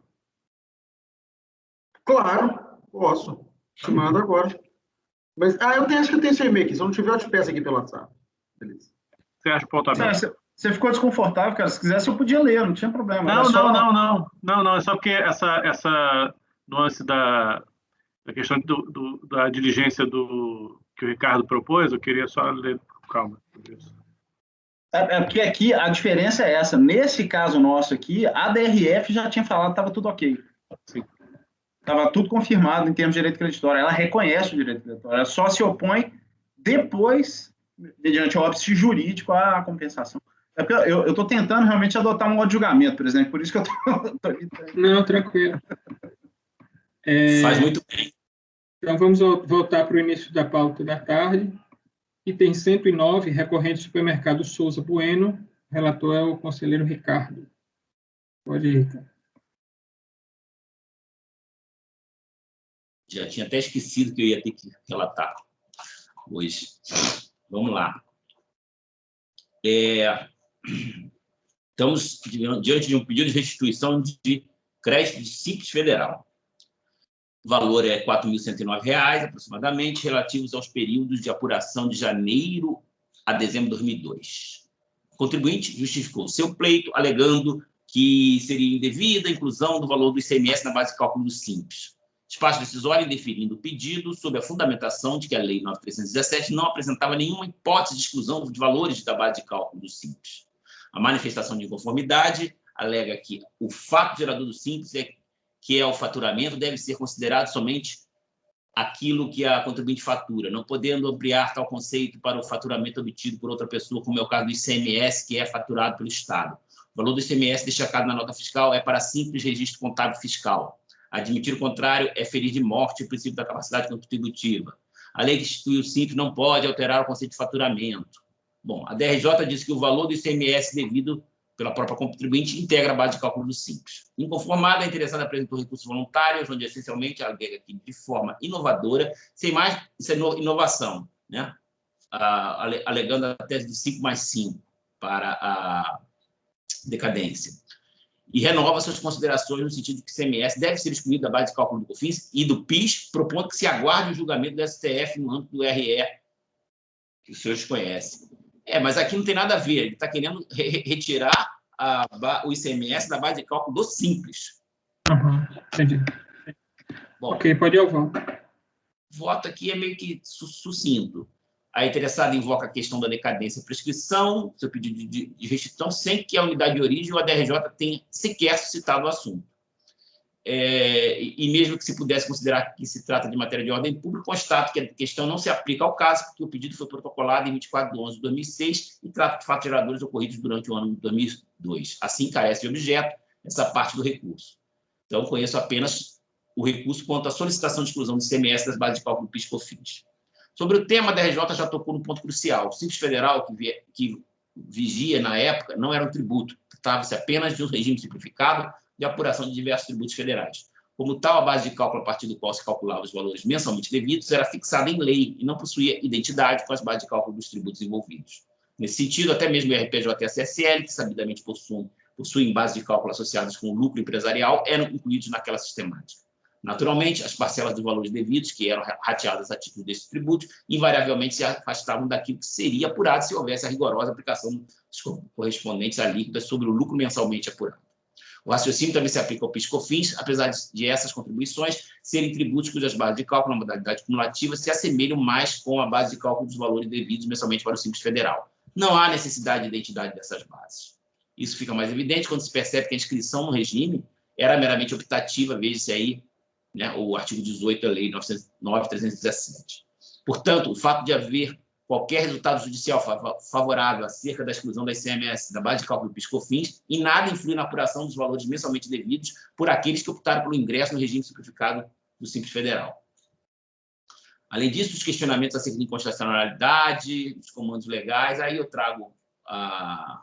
Claro, posso. Te mando agora. Mas, acho que eu tenho seu e-mail aqui. Se eu não tiver, eu te peço aqui pelo WhatsApp. Beleza. Você ficou desconfortável, cara. Se quisesse, eu podia ler, não tinha problema. Não. É só porque essa nuance da questão da diligência que o Ricardo propôs, eu queria só ler com calma. Porque aqui a diferença é essa. Nesse caso nosso aqui, a DRF já tinha falado que estava tudo ok. Sim. Estava tudo confirmado em termos de direito creditório. Ela reconhece o direito creditório. Ela só se opõe depois, mediante o óbice jurídico, à compensação. Eu estou tentando realmente adotar um modo de julgamento, por exemplo. Por isso que eu estou... Não, tranquilo. Faz muito bem. Então, vamos voltar para o início da pauta da tarde. Item 109, recorrente supermercado Souza Bueno. Relator é o conselheiro Ricardo. Pode ir, Ricardo. Já tinha até esquecido que eu ia ter que relatar hoje. Vamos lá. Estamos diante de um pedido de restituição de crédito de Simples Federal. O valor é R$ 4.109, aproximadamente, relativos aos períodos de apuração de janeiro a dezembro de 2002. O contribuinte justificou seu pleito, alegando que seria indevida a inclusão do valor do ICMS na base de cálculo do Simples. Despacho decisório indeferindo o pedido sob a fundamentação de que a Lei 9.317 não apresentava nenhuma hipótese de exclusão de valores da base de cálculo do Simples. A manifestação de inconformidade alega que o fato gerador do Simples que é o faturamento deve ser considerado somente aquilo que a contribuinte fatura, não podendo ampliar tal conceito para o faturamento obtido por outra pessoa, como é o caso do ICMS, que é faturado pelo Estado. O valor do ICMS destacado na nota fiscal é para simples registro contábil fiscal. Admitir o contrário é ferir de morte o princípio da capacidade contributiva. A lei que institui o Simples não pode alterar o conceito de faturamento. Bom, a DRJ diz que o valor do ICMS devido pela própria contribuinte integra a base de cálculo do Simples. Inconformada, a interessada apresentou recursos voluntários, onde essencialmente alega que de forma inovadora, sem mais, isso é inovação, né? Alegando a tese do 5+5 para a decadência. E renova suas considerações no sentido de que o ICMS deve ser excluído da base de cálculo do COFINS e do PIS, propondo que se aguarde o julgamento do STF no âmbito do RE, que os senhores conhecem. Mas aqui não tem nada a ver, ele está querendo retirar o ICMS da base de cálculo do Simples. Entendi. Bom, ok, pode ir ao voto. Voto aqui é meio que sucinto. A interessada invoca a questão da decadência e prescrição, seu pedido de restrição, sem que a unidade de origem ou a DRJ tenha sequer suscitado o assunto. E mesmo que se pudesse considerar que se trata de matéria de ordem pública, constato que a questão não se aplica ao caso, porque o pedido foi protocolado em 24/11/2006 e trata de fatos geradores ocorridos durante o ano de 2002. Assim, carece de objeto essa parte do recurso. Então, conheço apenas o recurso quanto à solicitação de exclusão do ICMS das bases de cálculo do PIS/COFINS. Sobre o tema, a DRJ já tocou no ponto crucial. O Simples Federal, que vigia na época, não era um tributo, tratava-se apenas de um regime simplificado de apuração de diversos tributos federais. Como tal, a base de cálculo a partir do qual se calculava os valores mensalmente devidos era fixada em lei e não possuía identidade com as bases de cálculo dos tributos envolvidos. Nesse sentido, até mesmo o RPJ e a CSL, que sabidamente possuem bases de cálculo associadas com o lucro empresarial, eram incluídos naquela sistemática. Naturalmente, as parcelas dos valores devidos, que eram rateadas a título desses tributos, invariavelmente se afastavam daquilo que seria apurado se houvesse a rigorosa aplicação dos correspondentes alíquotas sobre o lucro mensalmente apurado. O raciocínio também se aplica ao PIS/COFINS, apesar de essas contribuições serem tributos cujas bases de cálculo na modalidade cumulativa se assemelham mais com a base de cálculo dos valores devidos mensalmente para o Simples Federal. Não há necessidade de identidade dessas bases. Isso fica mais evidente quando se percebe que a inscrição no regime era meramente optativa, veja-se aí, né, o artigo 18 da Lei 9.317. Portanto, o fato de haver qualquer resultado judicial favorável acerca da exclusão da ICMS da base de cálculo do PIS/COFINS em nada influi na apuração dos valores mensalmente devidos por aqueles que optaram pelo ingresso no regime simplificado do Simples Federal. Além disso, os questionamentos acerca de inconstitucionalidade, dos comandos legais, aí eu trago a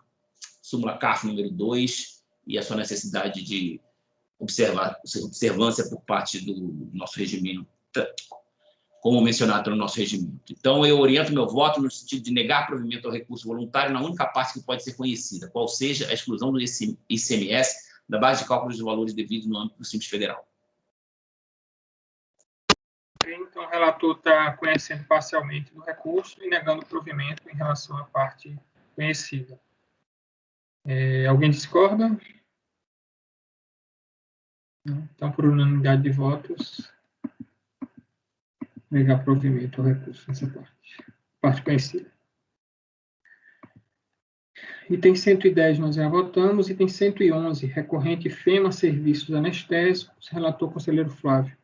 súmula CARF número 2 e a sua necessidade de observância por parte do nosso regimento, como mencionado no nosso regimento. Então, eu oriento meu voto no sentido de negar provimento ao recurso voluntário na única parte que pode ser conhecida, qual seja a exclusão do ICMS da base de cálculo dos valores devidos no âmbito do Simples Federal. Então, o relator está conhecendo parcialmente do recurso e negando o provimento em relação à parte conhecida. Alguém discorda? Então, por unanimidade de votos, negar provimento ao recurso nessa parte conhecida. Item 110 nós já votamos. Item 111, recorrente FEMA Serviços Anestésicos, relator conselheiro Flávio.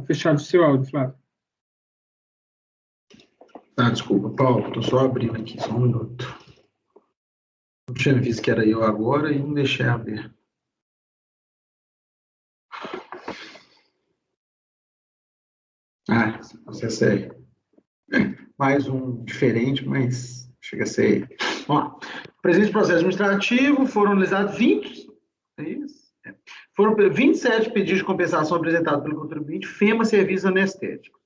Fechado o seu áudio, Flávio. Desculpa, Paulo, estou só abrindo aqui, só um minuto. Não tinha visto que era eu agora e não deixei abrir. Você segue. Mais um diferente, mas chega a ser. Ó, presente processo administrativo, foram analisados 20. É isso? Foram 27 pedidos de compensação apresentados pelo contribuinte FEMA Serviços Anestésicos,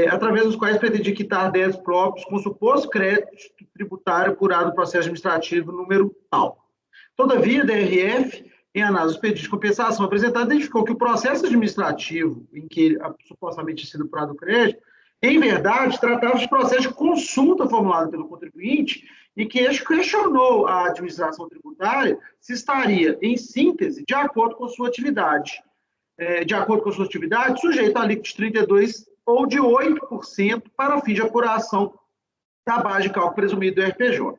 através dos quais pretendia quitar débitos próprios com suposto crédito tributário apurado no processo administrativo número tal. Todavia, a DRF, em análise dos pedidos de compensação apresentados, identificou que o processo administrativo em que supostamente tinha sido apurado o crédito, em verdade, tratava de processo de consulta formulado pelo contribuinte e que este questionou a administração tributária se estaria, em síntese, de acordo com sua atividade. Sujeito a alíquota de 32% ou de 8% para fim de apuração da base de cálculo presumido do RPJ.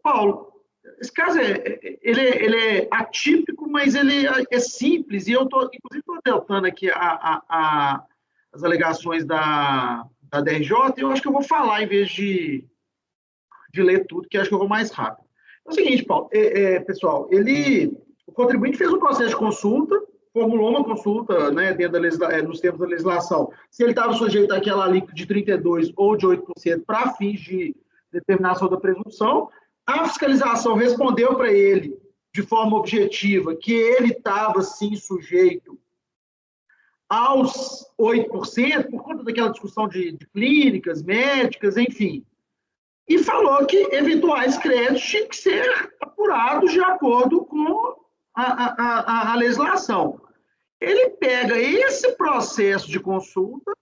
Paulo, esse caso ele é atípico, mas ele é simples, e eu inclusive estou adeltando aqui as alegações da DRJ, e eu acho que eu vou falar em vez de ler tudo, que acho que eu vou mais rápido. É o seguinte, Paulo, pessoal, o contribuinte fez um processo de consulta, formulou uma consulta, né, dentro nos termos da legislação, se ele estava sujeito àquela alíquota de 32% ou de 8% para fins de determinação da presunção. A fiscalização respondeu para ele, de forma objetiva, que ele estava, sim, sujeito aos 8%, por conta daquela discussão de clínicas, médicas, enfim. E falou que eventuais créditos tinham que ser apurados de acordo com a legislação. Ele pega esse processo de consulta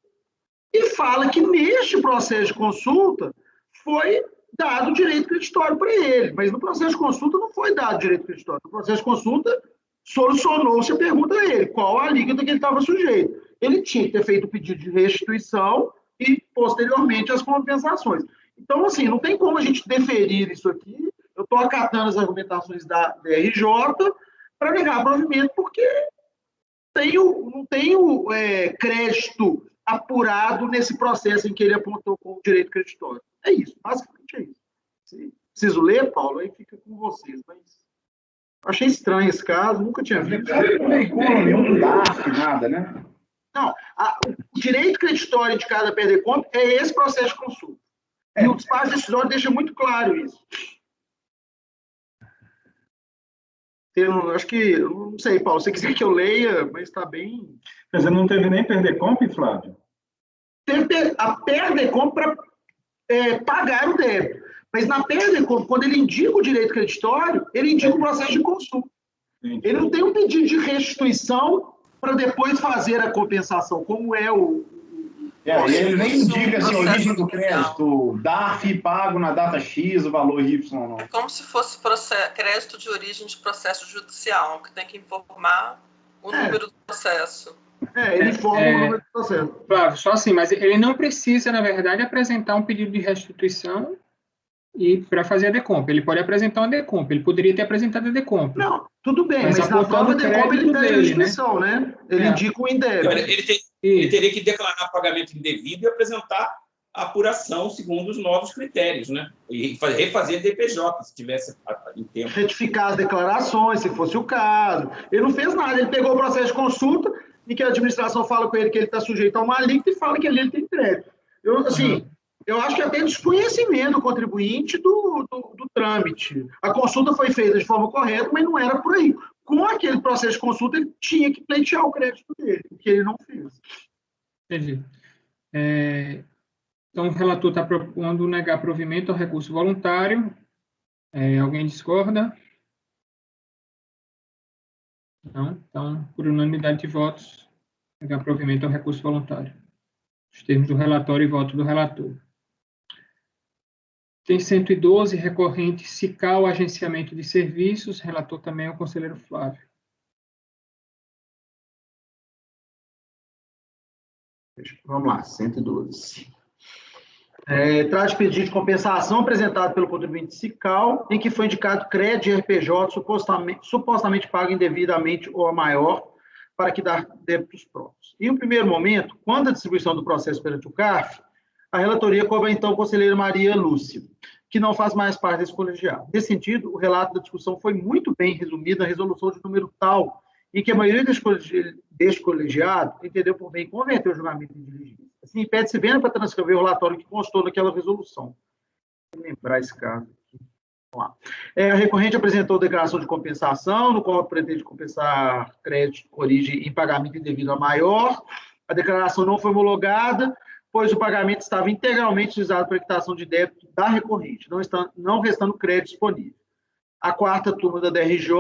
e fala que neste processo de consulta foi dado direito creditório para ele, mas no processo de consulta não foi dado direito creditório. No processo de consulta, solucionou-se a pergunta a ele, qual a alíquota que ele estava sujeito. Ele tinha que ter feito o pedido de restituição e, posteriormente, as compensações. Então, assim, não tem como a gente deferir isso aqui. Eu estou acatando as argumentações da DRJ para negar provimento, porque não tenho crédito apurado nesse processo em que ele apontou como direito creditório. É isso, basicamente é isso. Se preciso ler, Paulo, aí fica com vocês, mas achei estranho esse caso, nunca tinha visto. Não tem como, nenhum DARF, nada, né? Não, o direito creditório indicado a perder conta é esse processo de consulta. E o despacho decisório deixa muito claro isso. Acho que, não sei, Paulo, se você quiser que eu leia, mas está bem... Mas você não teve nem perder compra, Flávio? Teve a perder compra para pagar o débito. Mas na perder compra, quando ele indica o direito creditório, ele indica o processo de consulta. Ele não tem um pedido de restituição para depois fazer a compensação, como é o... ele nem indica assim, a origem do crédito, DARF pago na data X, o valor Y. Não. É como se fosse crédito de origem de processo judicial, que tem que informar o número do processo. Ele informa o número do processo. Flávio, só assim, mas ele não precisa, na verdade, apresentar um pedido de restituição e para fazer a decompra. Ele pode apresentar uma decompra, ele poderia ter apresentado a decompra. Não, tudo bem, mas na prova de decompra ele pede a restituição, né? Ele indica o indébito. Ele teria que declarar pagamento indevido e apresentar a apuração segundo os novos critérios, né? E refazer DPJ, se tivesse em tempo. Retificar as declarações, se fosse o caso. Ele não fez nada, ele pegou o processo de consulta e que a administração fala com ele que ele está sujeito a uma alíquota e fala que ele tem crédito. Eu acho que até desconhecimento do contribuinte do trâmite. A consulta foi feita de forma correta, mas não era por aí. Com aquele processo de consulta, ele tinha que pleitear o crédito dele, o que ele não fez. Entendi. Então, o relator está propondo negar provimento ao recurso voluntário. Alguém discorda? Não? Então, por unanimidade de votos, negar provimento ao recurso voluntário. Os termos do relatório e voto do relator. Tem 112, recorrente SICAL, agenciamento de serviços. Relator também é o conselheiro Flávio. Vamos lá, 112. Traz pedido de compensação apresentado pelo contribuinte SICAL, em que foi indicado crédito de RPJ supostamente pago indevidamente ou a maior, para que dar débitos próprios. Em um primeiro momento, quando a distribuição do processo perante o CARF, a relatoria cobre então a conselheira Maria Lúcia, que não faz mais parte desse colegiado. Nesse sentido, o relato da discussão foi muito bem resumido na resolução de número tal, em que a maioria deste colegiado entendeu por bem converter o julgamento em diligência. Assim, pede-se vendo para transcrever o relatório que constou naquela resolução. Vou lembrar esse caso aqui. Vamos lá. A recorrente apresentou declaração de compensação, no qual pretende compensar crédito com origem em pagamento indevido a maior. A declaração não foi homologada, pois o pagamento estava integralmente utilizado para quitação de débito da recorrente, não restando crédito disponível. A quarta turma da DRJ,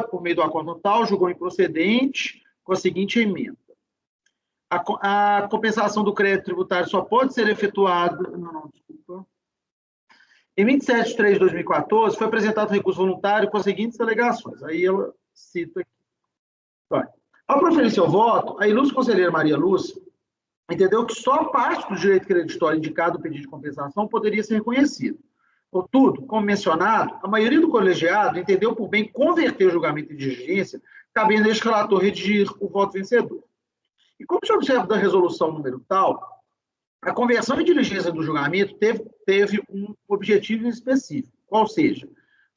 por meio do acordo tal, julgou improcedente com a seguinte emenda. A compensação do crédito tributário só pode ser efetuada... desculpa. Em 27 de 3 de 2014, foi apresentado recurso voluntário com as seguintes alegações. Aí ela cita aqui. Ao proferir seu voto, a ilustre conselheira Maria Lúcia entendeu que só parte do direito creditório indicado no pedido de compensação poderia ser reconhecido. Contudo, como mencionado, a maioria do colegiado entendeu por bem converter o julgamento em diligência, cabendo a este relator redigir o voto vencedor. E como se observa da resolução número tal, a conversão em diligência do julgamento teve um objetivo específico, qual seja,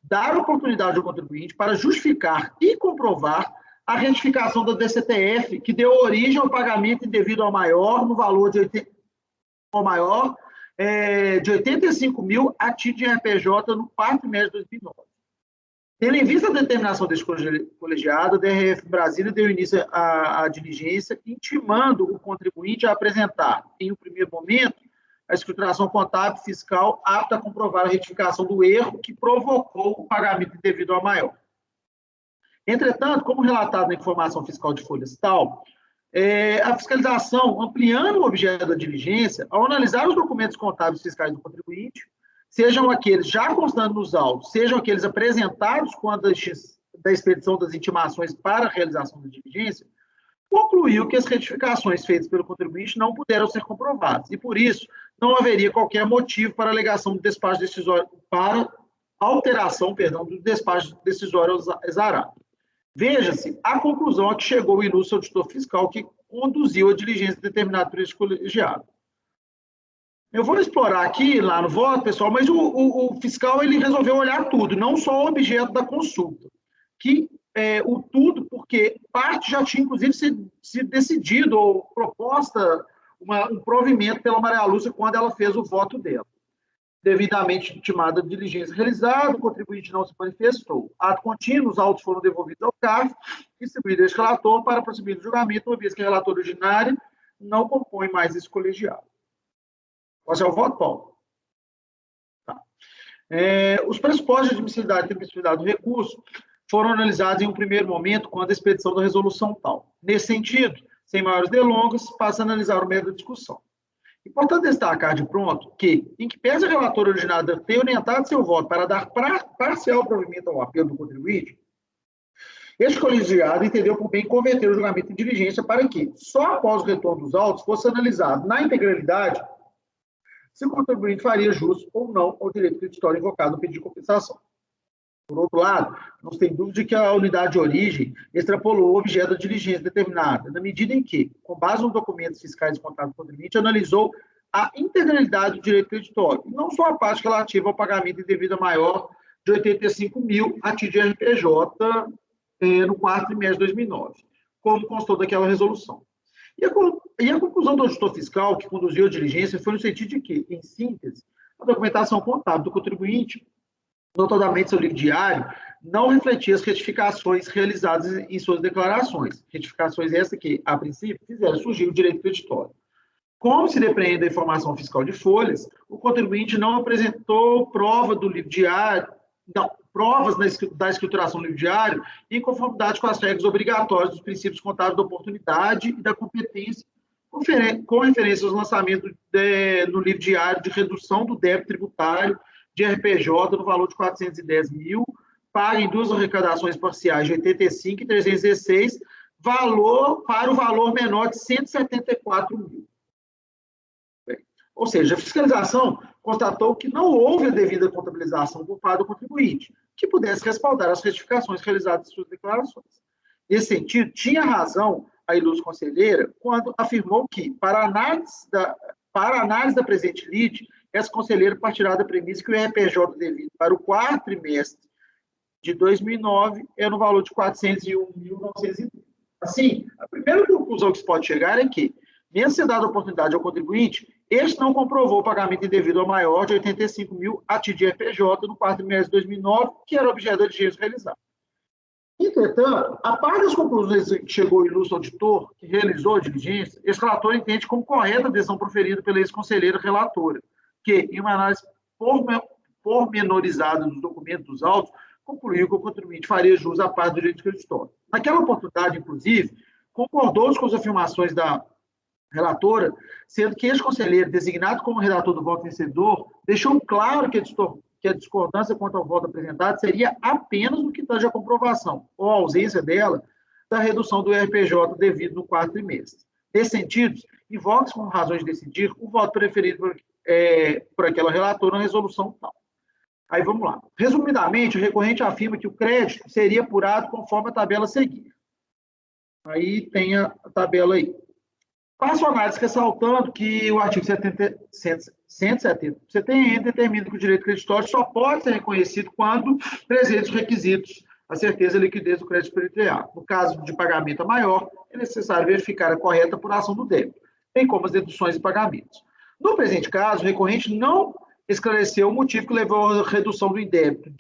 dar oportunidade ao contribuinte para justificar e comprovar a retificação da DCTF, que deu origem ao pagamento indevido ao maior, no valor de 85 mil a título de RPJ no quarto trimestre de 2009. Tendo em vista a determinação deste colegiado, a DRF Brasília deu início à diligência, intimando o contribuinte a apresentar, em um primeiro momento, a escrituração contábil fiscal apta a comprovar a retificação do erro que provocou o pagamento indevido ao maior. Entretanto, como relatado na informação fiscal de folhas tal, a fiscalização, ampliando o objeto da diligência, ao analisar os documentos contábeis fiscais do contribuinte, sejam aqueles já constantes nos autos, sejam aqueles apresentados quando da expedição das intimações para a realização da diligência, concluiu que as retificações feitas pelo contribuinte não puderam ser comprovadas, e por isso não haveria qualquer motivo para alegação do despacho decisório, para alteração, do despacho decisório exarado. Veja-se a conclusão a que chegou o ilustre auditor fiscal que conduziu a diligência determinada por este colegiado. Eu vou explorar aqui, lá no voto, pessoal, mas o fiscal ele resolveu olhar tudo, não só o objeto da consulta, que o tudo, porque parte já tinha, inclusive, sido decidido ou proposta um provimento pela Maria Lúcia quando ela fez o voto dela. Devidamente intimada a diligência realizada, o contribuinte não se manifestou. Ato contínuo, os autos foram devolvidos ao CARF, distribuído este relator para prosseguir o julgamento, uma vez que a relatora ordinária não compõe mais esse colegiado. Qual é o voto, Paulo? Tá. Os pressupostos de admissibilidade e tempestividade do recurso foram analisados em um primeiro momento quando a expedição da resolução tal. Nesse sentido, sem maiores delongas, passa a analisar o mérito da discussão. Importante destacar de pronto que, em que pese a relatora originada ter orientado seu voto para dar parcial provimento ao apelo do contribuinte, este colegiado entendeu por bem converter o julgamento em diligência para que, só após o retorno dos autos, fosse analisado na integralidade se o contribuinte faria jus ou não ao direito creditório invocado no pedido de compensação. Por outro lado, não se tem dúvida de que a unidade de origem extrapolou o objeto da diligência determinada, na medida em que, com base nos documentos fiscais e contábeis do contribuinte, analisou a integralidade do direito creditório, e não só a parte relativa ao pagamento indevida maior de 85 mil a título de RPJ no quarto trimestre de 2009, como constou daquela resolução. E a conclusão do auditor fiscal que conduziu a diligência foi no sentido de que, em síntese, a documentação contábil do contribuinte, notadamente seu livro diário, não refletia as retificações realizadas em suas declarações. Retificações essas que, a princípio, fizeram surgir o direito creditório. Como se depreende da informação fiscal de folhas, o contribuinte não apresentou prova do livro diário, provas da escrituração do livro diário em conformidade com as regras obrigatórias dos princípios contábeis da oportunidade e da competência, com referência aos lançamentos no livro diário de redução do débito tributário de RPJ no valor de 410 mil, paga em duas arrecadações parciais de 85 e 316, para o valor menor de 174 mil. Ou seja, a fiscalização constatou que não houve a devida contabilização por parte do contribuinte, que pudesse respaldar as retificações realizadas em suas declarações. Nesse sentido, tinha razão a ilustre conselheira quando afirmou que, para a análise da presente lide, essa conselheira partirá da premissa que o RPJ devido para o quarto trimestre de 2009 é no valor de 401.930. Assim, a primeira conclusão que se pode chegar é que, mesmo sendo dada a oportunidade ao contribuinte, este não comprovou o pagamento indevido ao maior de 85 mil a título de RPJ no quarto trimestre de 2009, que era objeto da diligência realizada. Entretanto, a parte das conclusões que chegou o ilustre auditor, que realizou a diligência, esse relator entende como correta a decisão proferida pela ex-conselheira relatora, que, em uma análise pormenorizada dos documentos dos autos, concluiu que o contribuinte faria jus à parte do direito creditório. Naquela oportunidade, inclusive, concordou com as afirmações da relatora, sendo que este conselheiro, designado como redator do voto vencedor, deixou claro que a discordância quanto ao voto apresentado seria apenas no que tange à comprovação, ou a ausência dela, da redução do RPJ devido no quarto trimestre. Nesse sentido, invoca-se como razões de decidir o voto preferido por aquela relatora na resolução tal. Aí vamos lá. Resumidamente, o recorrente afirma que o crédito seria apurado conforme a tabela a seguir. Aí tem a tabela aí. Faço análise ressaltando que o artigo 170 do CTN determina que o direito creditório só pode ser reconhecido quando presentes os requisitos, a certeza e a liquidez do crédito peritoral. No caso de pagamento a maior, é necessário verificar a correta apuração do débito, bem como as deduções e pagamentos. No presente caso, o recorrente não esclareceu o motivo que levou à redução do indébito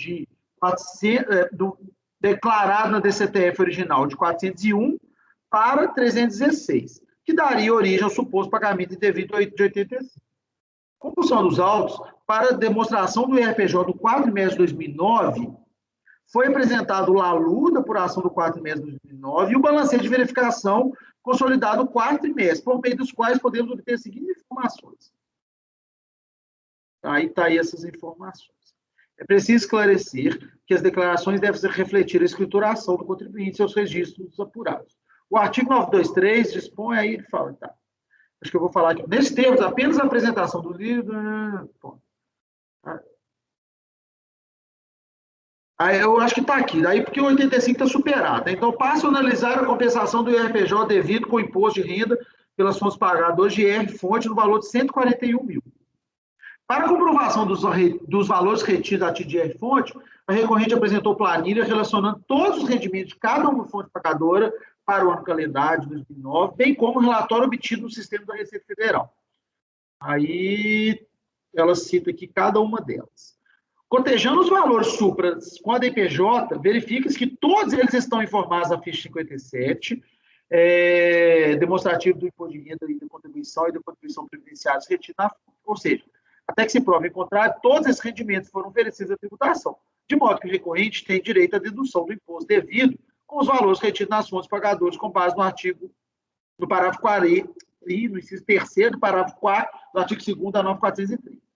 declarado na DCTF original de 401 para 316, que daria origem ao suposto pagamento indevido de 85. Conclusão dos autos, para demonstração do IRPJ do quarto trimestre de 2009, foi apresentado o LALU da apuração do quarto trimestre de 2009 e o balanceio de verificação consolidado do quarto trimestre, por meio dos quais podemos obter as seguintes informações. Aí está aí essas informações. É preciso esclarecer que as declarações devem refletir a escrituração do contribuinte e seus registros apurados. O artigo 923 dispõe, aí ele fala, tá, acho que eu vou falar aqui, nesses termos, apenas a apresentação do livro... Aí eu acho que está aqui, daí porque o 85 está superado. Então, passo a analisar a compensação do IRPJ devido com o imposto de renda pelas fontes pagadas hoje IR-fonte no valor de 141 mil. Para a comprovação dos valores retidos a título de IR-fonte, a recorrente apresentou planilha relacionando todos os rendimentos de cada uma fonte pagadora para o ano calendário de 2009, bem como o relatório obtido no sistema da Receita Federal. Aí, ela cita aqui cada uma delas. Cotejando os valores supras com a DPJ, verifica-se que todos eles estão informados na ficha 57, demonstrativo do imposto de renda e da contribuição previdenciária retida na fonte. Ou seja, até que se prove em contrário, todos esses rendimentos foram oferecidos à tributação, de modo que o recorrente tem direito à dedução do imposto devido com os valores retidos nas fontes pagadoras com base no artigo, no parágrafo 40 e no inciso 3º do parágrafo 4 do artigo 2º da 9430.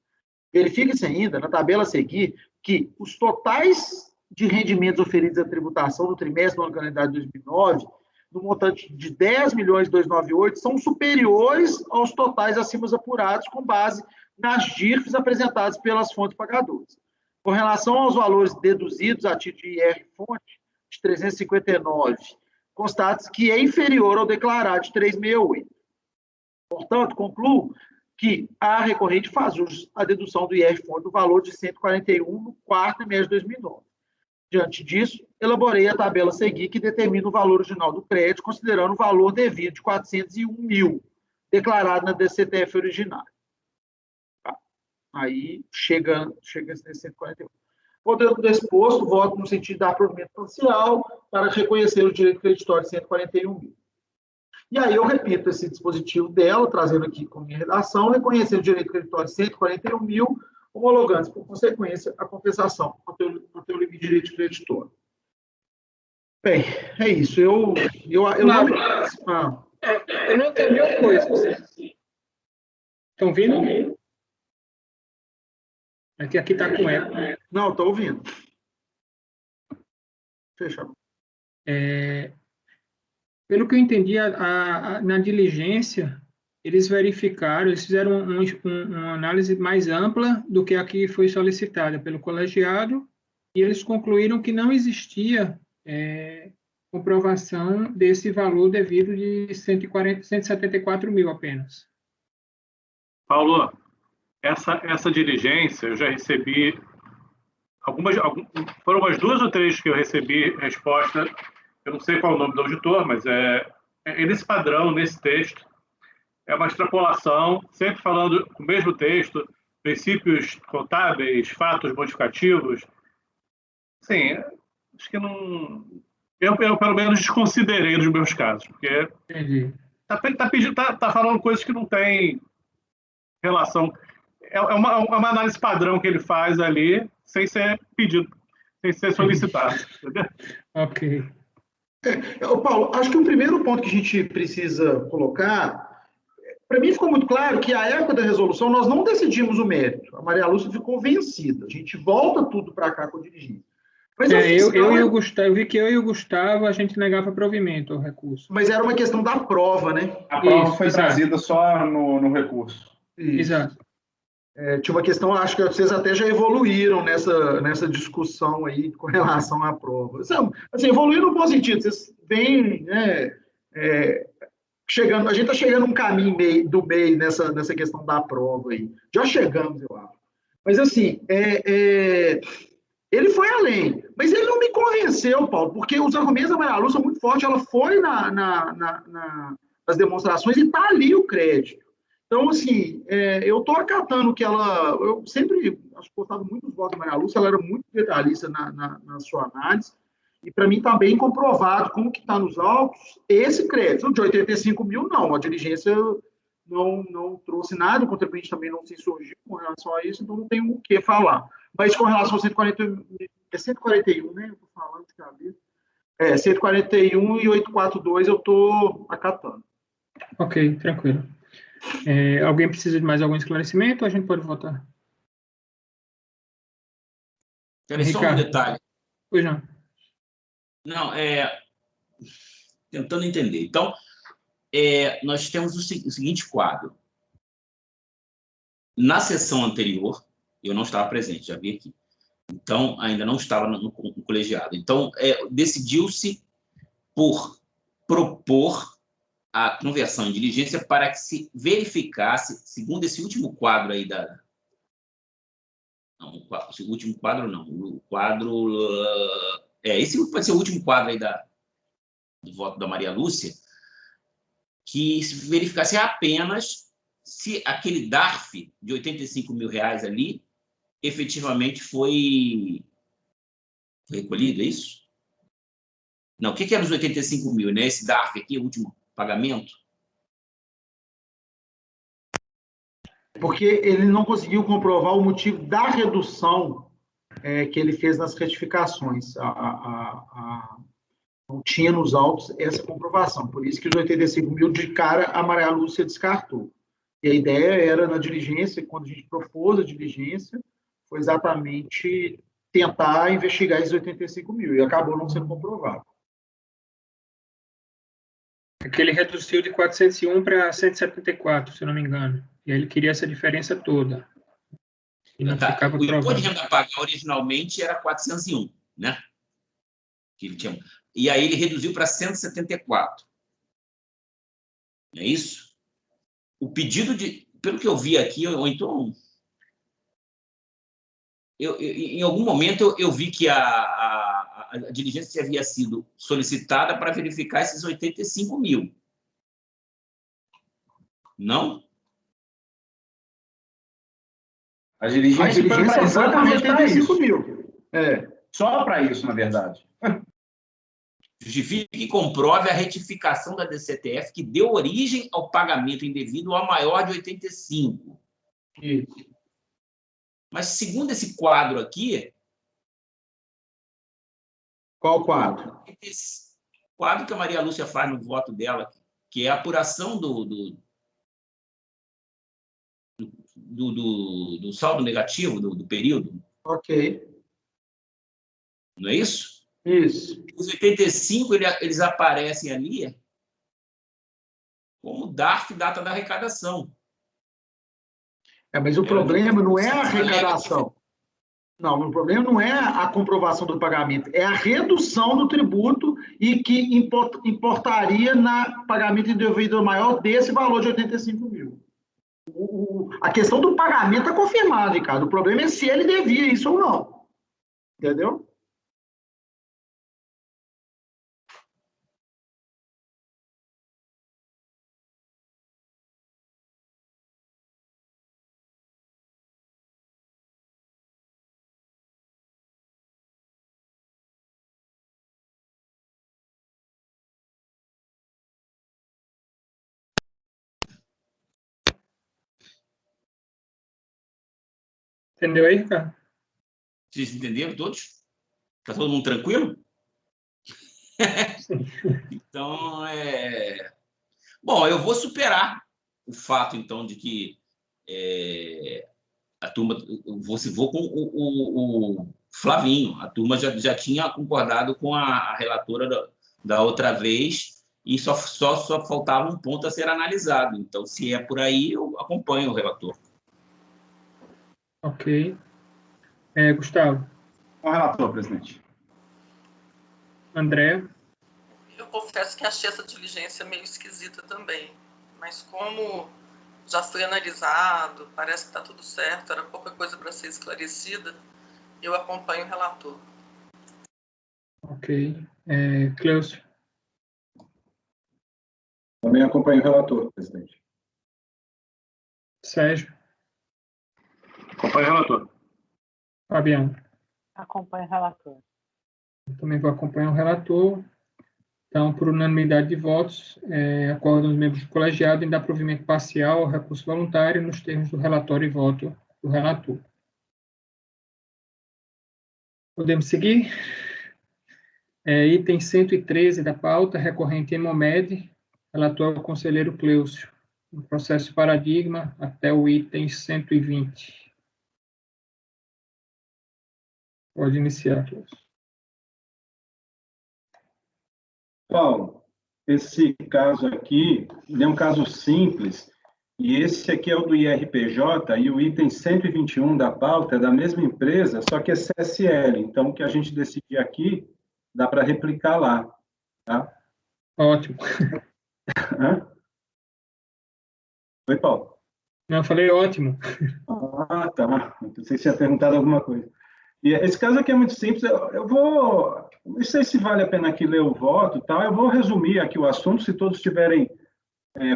Verifique-se ainda, na tabela a seguir, que os totais de rendimentos oferidos à tributação no trimestre do ano calendário de 2009, no montante de 10.298, são superiores aos totais acima apurados com base nas DIRFs apresentadas pelas fontes pagadoras. Com relação aos valores deduzidos a título de IR-fonte, de 359, constata-se que é inferior ao declarado de 368. Portanto, concluo que a recorrente faz uso da dedução do IR-fonte do valor de 141 no quarto trimestre de 2009. Diante disso, elaborei a tabela a seguir que determina o valor original do crédito, considerando o valor devido de 401 mil, declarado na DCTF originária. Tá. Aí, chega a 141. Podendo do exposto, voto no sentido de dar provimento parcial para reconhecer o direito creditório de 141 mil. E aí eu repito esse dispositivo dela, trazendo aqui com minha redação, reconhecer o direito creditório de 141 mil, homologando por consequência a compensação ante o limite de direito creditório. Bem, é isso. Eu não entendi uma coisa. Estão ouvindo? Aqui está com eco. Não, estou ouvindo. Fechado. Pelo que eu entendi, na diligência, eles verificaram, eles fizeram uma análise mais ampla do que a que foi solicitada pelo colegiado, e eles concluíram que não existia comprovação desse valor devido de 174 mil apenas. Paulo, essa diligência, eu já recebi foram umas 2 ou 3 que eu recebi resposta. Eu não sei qual é o nome do auditor, mas é nesse padrão, nesse texto. É uma extrapolação, sempre falando o mesmo texto, princípios contábeis, fatos modificativos. Sim, acho que não... Eu pelo menos, desconsiderei nos meus casos, porque está falando coisas que não têm relação. É uma análise padrão que ele faz ali, sem ser pedido, sem ser solicitado. Entendeu? Ok. Paulo, acho que o primeiro ponto que a gente precisa colocar, para mim ficou muito claro que à época da resolução nós não decidimos o mérito. A Maria Lúcia ficou vencida. A gente volta tudo para cá com o dirigente. Mas eu vi que eu e o Gustavo, a gente negava provimento ao recurso. Mas era uma questão da prova, né? A prova foi trazida só no recurso. Exato. Tinha uma questão, acho que vocês até já evoluíram nessa discussão aí com relação à prova. Assim, evoluíram no bom sentido, vocês vêm chegando, a gente está chegando um caminho do meio nessa questão da prova aí. Já chegamos, eu acho. Mas assim, ele foi além, mas ele não me convenceu, Paulo, porque os argumentos da Maria Lúcia são muito fortes, ela foi nas demonstrações e está ali o crédito. Então, assim, eu estou acatando que ela... Eu sempre acho que gostava muito dos votos da Maria Lúcia, ela era muito detalhista na sua análise, e para mim está bem comprovado como que está nos autos esse crédito. O de 85 mil, não, a diligência não trouxe nada, o contribuinte também não se insurgiu com relação a isso, então não tem o que falar. Mas com relação a 141, né? Eu estou falando de cabeça. 141 e 842 eu estou acatando. Ok, tranquilo. Alguém precisa de mais algum esclarecimento ou a gente pode votar? Peraí, só um Ricardo. detalhe. Pois não. Não, tentando entender. Então, nós temos o seguinte quadro. Na sessão anterior, eu não estava presente, já vi aqui. Então, ainda não estava no colegiado. Então, decidiu-se por propor a conversão em diligência para que se verificasse, segundo esse último quadro aí Não, o último quadro não. O quadro... esse pode ser o último quadro aí do voto da Maria Lúcia, que se verificasse apenas se aquele DARF de R$85 mil ali efetivamente foi recolhido, é isso? Não, o que era os 85 mil, né? Esse DARF aqui, o último pagamento? Porque ele não conseguiu comprovar o motivo da redução que ele fez nas retificações. Não tinha nos autos essa comprovação. Por isso que os 85 mil, de cara, a Maria Lúcia descartou. E a ideia era, na diligência, quando a gente propôs a diligência, foi exatamente tentar investigar esses 85 mil. E acabou não sendo comprovado. É que ele reduziu de 401 para 174, se eu não me engano. E aí ele queria essa diferença toda. E não ficava o imposto provado. de renda paga originalmente era 401, né? Que ele tinha. E aí ele reduziu para 174. Não é isso? O pedido de... Pelo que eu vi aqui, ou então... em algum momento eu vi que a diligência havia sido solicitada para verificar esses 85 mil. Não? A diligência foi para exatamente para 85 isso. mil. Só para isso, na verdade. Justifique e comprove a retificação da DCTF que deu origem ao pagamento indevido a maior de 85. Isso. Mas, segundo esse quadro aqui... Qual quadro? Esse quadro que a Maria Lúcia faz no voto dela, que é a apuração do saldo negativo do período. Ok. Não é isso? Isso. Os 85, eles aparecem ali como DARF, data da arrecadação. Mas o problema não é a arrecadação. Não, o problema não é a comprovação do pagamento, é a redução do tributo e que importaria na pagamento indevido maior desse valor de 85 mil. A questão do pagamento é confirmada, Ricardo. O problema é se ele devia isso ou não. Entendeu? Entendeu aí, Ricardo? Vocês entenderam todos? Está todo mundo tranquilo? Então, Bom, eu vou superar o fato, então, de que a turma... Vou com o Flavinho. A turma já tinha concordado com a relatora da outra vez e só faltava um ponto a ser analisado. Então, se é por aí, eu acompanho o relator. Ok. Gustavo. Com o relator, presidente. André. Eu confesso que achei essa diligência meio esquisita também. Mas como já foi analisado, parece que está tudo certo, era pouca coisa para ser esclarecida, eu acompanho o relator. Ok. Cleucio. Também acompanho o relator, presidente. Sérgio. Acompanho o relator. Fabiano. Acompanho o relator. Eu também vou acompanhar o relator. Então, por unanimidade de votos, acordam os membros do colegiado em dar provimento parcial ao recurso voluntário nos termos do relatório e voto do relator. Podemos seguir? Item 113 da pauta, recorrente Hemomed, relator ao conselheiro Cleucio. No processo paradigma até o item 120. Pode iniciar, Cláudio. Paulo, esse caso aqui é um caso simples, e esse aqui é o do IRPJ, e o item 121 da pauta é da mesma empresa, só que é CSL. Então, o que a gente decidir aqui, dá para replicar lá. Tá? Ótimo. Hã? Oi, Paulo. Não, eu falei ótimo. Ah, tá. Não sei se tinha perguntado alguma coisa. E esse caso aqui é muito simples. Eu vou... Não sei se vale a pena aqui ler o voto, tá? Eu vou resumir aqui o assunto. Se todos estiverem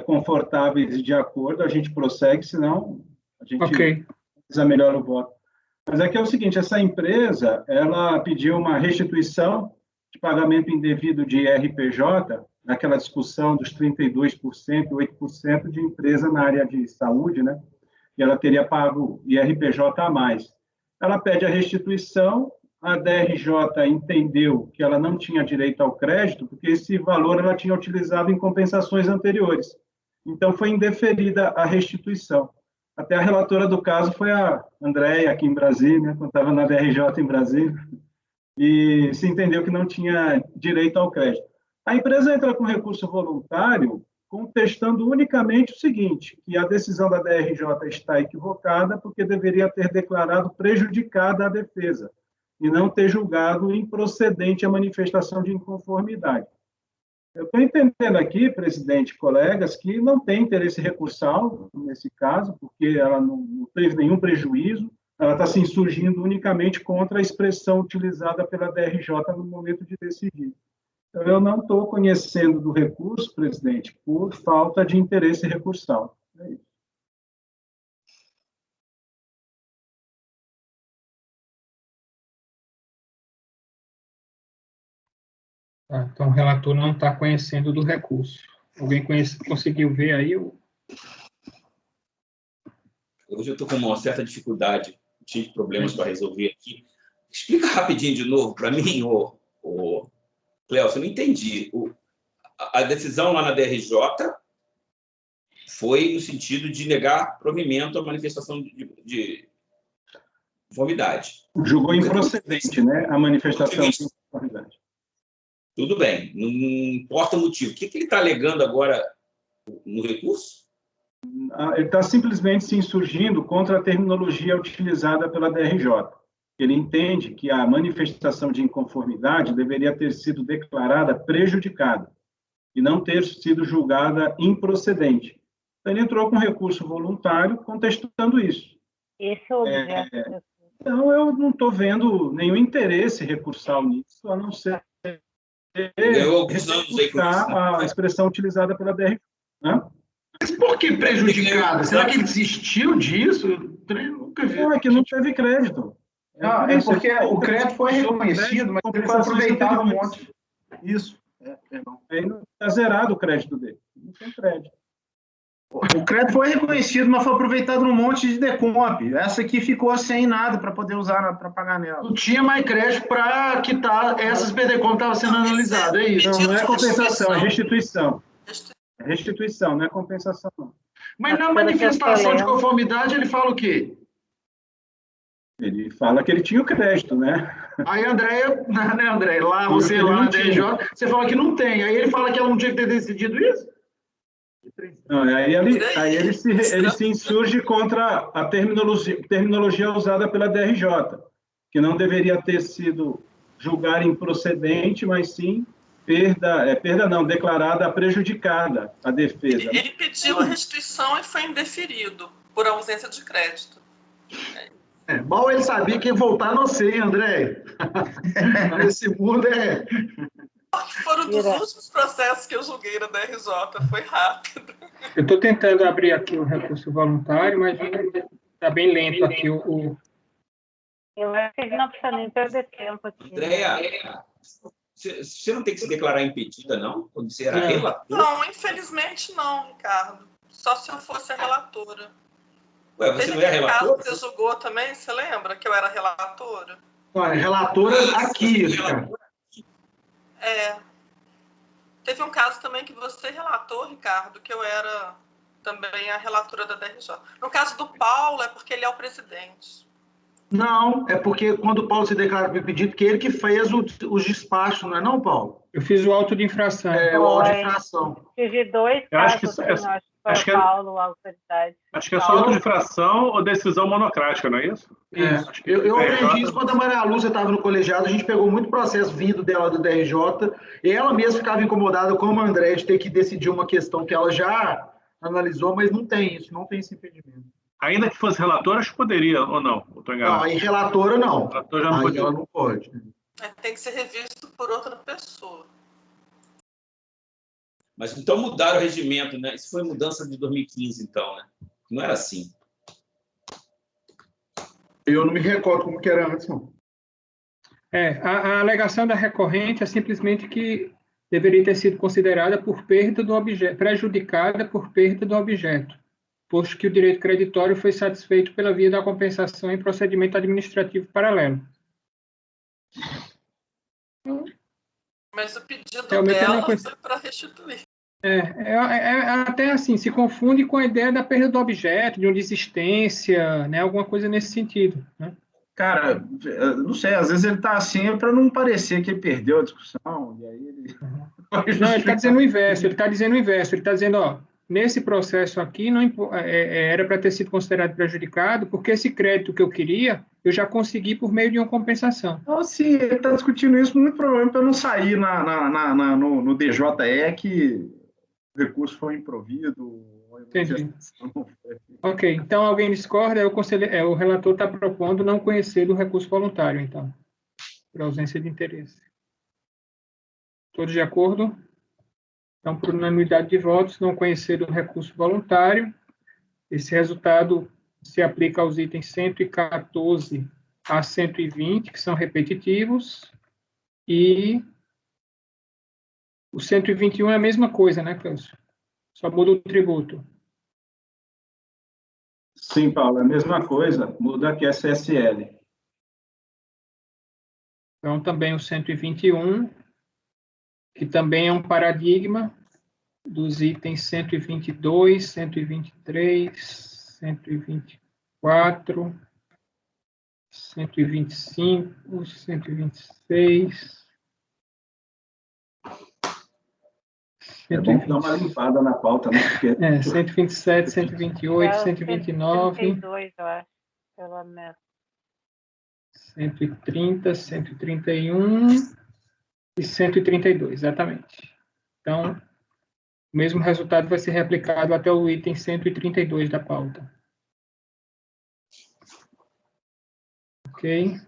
confortáveis e de acordo, a gente prossegue. Senão, a gente precisa melhorar o voto. Mas aqui é o seguinte, essa empresa, ela pediu uma restituição de pagamento indevido de IRPJ, naquela discussão dos 32% e 8% de empresa na área de saúde, né? E ela teria pago IRPJ a mais. Ela pede a restituição, a DRJ entendeu que ela não tinha direito ao crédito, porque esse valor ela tinha utilizado em compensações anteriores. Então, foi indeferida a restituição. Até a relatora do caso foi a Andréia, aqui em Brasília, né, quando estava na DRJ em Brasília, e se entendeu que não tinha direito ao crédito. A empresa entra com recurso voluntário, contestando unicamente o seguinte, que a decisão da DRJ está equivocada porque deveria ter declarado prejudicada a defesa e não ter julgado improcedente a manifestação de inconformidade. Eu estou entendendo aqui, presidente, colegas, que não tem interesse recursal nesse caso, porque ela não teve nenhum prejuízo, ela está se insurgindo unicamente contra a expressão utilizada pela DRJ no momento de decidir. Eu não estou conhecendo do recurso, presidente, por falta de interesse recursal. É isso. Tá, então, o relator não está conhecendo do recurso. Alguém conseguiu ver aí? Hoje eu estou com uma certa dificuldade, tive problemas para resolver aqui. Explica rapidinho de novo para mim, Cléo, eu não entendi. A decisão lá na DRJ foi no sentido de negar provimento à manifestação de conformidade. Julgou improcedente, né, a manifestação de conformidade. Tudo bem, não importa o motivo. O que ele está alegando agora no recurso? Ele está simplesmente se insurgindo contra a terminologia utilizada pela DRJ. Ele entende que a manifestação de inconformidade deveria ter sido declarada prejudicada e não ter sido julgada improcedente. Então, ele entrou com recurso voluntário contestando isso. Esse é o objeto. Então, eu não estou vendo nenhum interesse recursal nisso, a não ser a expressão utilizada pela DRJ. Mas por que prejudicada? Será que ele desistiu disso? Eu nunca vi. Não, é que não teve crédito. Não, é porque o crédito foi reconhecido, mas ele foi aproveitado um monte. Isso. Aí não está zerado o crédito dele. Não tem crédito. O crédito foi reconhecido, mas foi aproveitado num monte de decomp. Essa aqui ficou sem nada para poder usar para pagar nela. Não tinha mais crédito para quitar essas PDCOM que estavam sendo analisadas, é isso? Não é compensação, é restituição. É restituição, não é compensação. Mas na manifestação de conformidade ele fala o quê? Ele fala que ele tinha o crédito, né? Aí, Andréia, né, André? Lá, você lá na DRJ, você fala que não tem. Aí ele fala que ela não tinha que ter decidido isso? Não, aí ele se insurge contra a terminologia usada pela DRJ, que não deveria ter sido julgar improcedente, mas sim declarada prejudicada a defesa. Ele pediu a restituição e foi indeferido por ausência de crédito. Mal ele sabia que ia voltar não sei, André. Esse mundo Foram dos últimos processos que eu julguei na DRJ, foi rápido. Eu estou tentando abrir aqui o recurso voluntário, mas está bem lento aqui o... Eu acho que a gente não precisa nem perder tempo aqui. Andréia, você não tem que se declarar impedida, não? Quando você era relatora? Não, infelizmente não, Ricardo. Só se eu fosse a relatora. Ué, você não é relatora? Caso que você julgou também, você lembra que eu era relatora? Relatora aqui, cara. Teve um caso também que você relatou, Ricardo, que eu era também a relatora da DRJ. No caso do Paulo, é porque ele é o presidente. Não, é porque quando o Paulo se declara por impedido, que ele que fez os despachos, não é não, Paulo? Eu fiz o auto de infração. É, o auto de infração. Tive 2 Eu acho que casos, assim, acho que foi o Paulo, a autoridade. Acho que é só auto-infração ou decisão monocrática, não é isso? Eu aprendi isso quando a Maria Lúcia estava no colegiado, a gente pegou muito processo vindo dela do DRJ, e ela mesma ficava incomodada, como a André, de ter que decidir uma questão que ela já analisou, mas não tem isso, não tem esse impedimento. Ainda que fosse relatora, acho que poderia, ou não? Estou enganado. Não, aí relatora não. Relator já não aí podia. ela não pode. Tem que ser revisto por outra pessoa. Mas então mudaram o regimento, né? Isso foi mudança de 2015, então, né? Não era assim. Eu não me recordo como que era antes, não. A alegação da recorrente é simplesmente que deveria ter sido considerada por perda do objeto, prejudicada por perda do objeto, posto que o direito creditório foi satisfeito pela via da compensação em procedimento administrativo paralelo. Mas o pedido Realmente dela foi para restituir. Até assim, se confunde com a ideia da perda do objeto, de uma desistência, né, alguma coisa nesse sentido, né? Cara, não sei, às vezes ele está assim para não parecer que ele perdeu a discussão, e aí ele... Não, ele está dizendo o inverso, ele está dizendo, ó, nesse processo aqui não era para ter sido considerado prejudicado, porque esse crédito que eu queria, eu já consegui por meio de uma compensação. Então, sim, ele está discutindo isso muito provavelmente para não sair no DJE que o recurso foi improvido. Entendi. Ok, então alguém discorda, o relator está propondo não conhecer do recurso voluntário, então, por ausência de interesse. Todos de acordo? Então, por unanimidade de votos, não conhecer do recurso voluntário, esse resultado se aplica aos itens 114 a 120, que são repetitivos, e o 121 é a mesma coisa, né, Cláudio? Só muda o tributo. Sim, Paulo, é a mesma coisa, muda aqui a CSL. Então, também o 121, que também é um paradigma dos itens 122, 123, 124, 125, 126... É bom dar uma limpada na pauta, né? Porque... 127, 128, 129... 132, eu acho, pelo menos. 130, 131 e 132, exatamente. Então, o mesmo resultado vai ser replicado até o item 132 da pauta. Ok?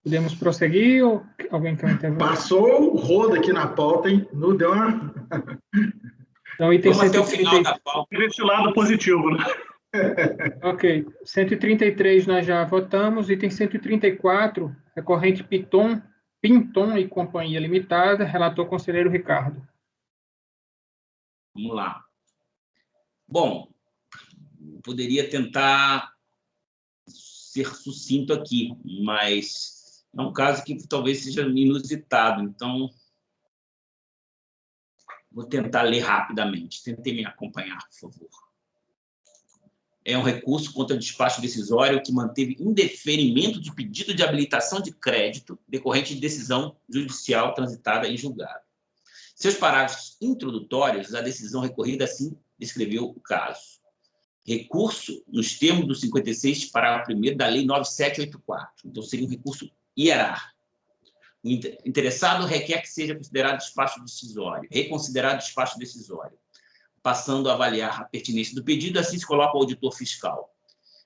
Podemos prosseguir ou alguém quer intervir? Passou o rodo aqui na pauta, hein? Não deu uma... Então, item Vamos até o final da pauta. Esse lado positivo, né? Ok. 133 nós já votamos. Item 134, recorrente Pinton e Companhia Limitada, relator conselheiro Ricardo. Vamos lá. Bom, eu poderia tentar ser sucinto aqui, mas é um caso que talvez seja inusitado, então vou tentar ler rapidamente. Tentem me acompanhar, por favor. É um recurso contra despacho decisório que manteve indeferimento de pedido de habilitação de crédito decorrente de decisão judicial transitada em julgado. Seus parágrafos introdutórios, a decisão recorrida assim descreveu o caso. Recurso nos termos do 56, parágrafo 1º da Lei 9784. Então, seria um recurso hierárquico. O interessado requer que seja considerado despacho decisório, reconsiderado despacho decisório, passando a avaliar a pertinência do pedido, assim se coloca o auditor fiscal.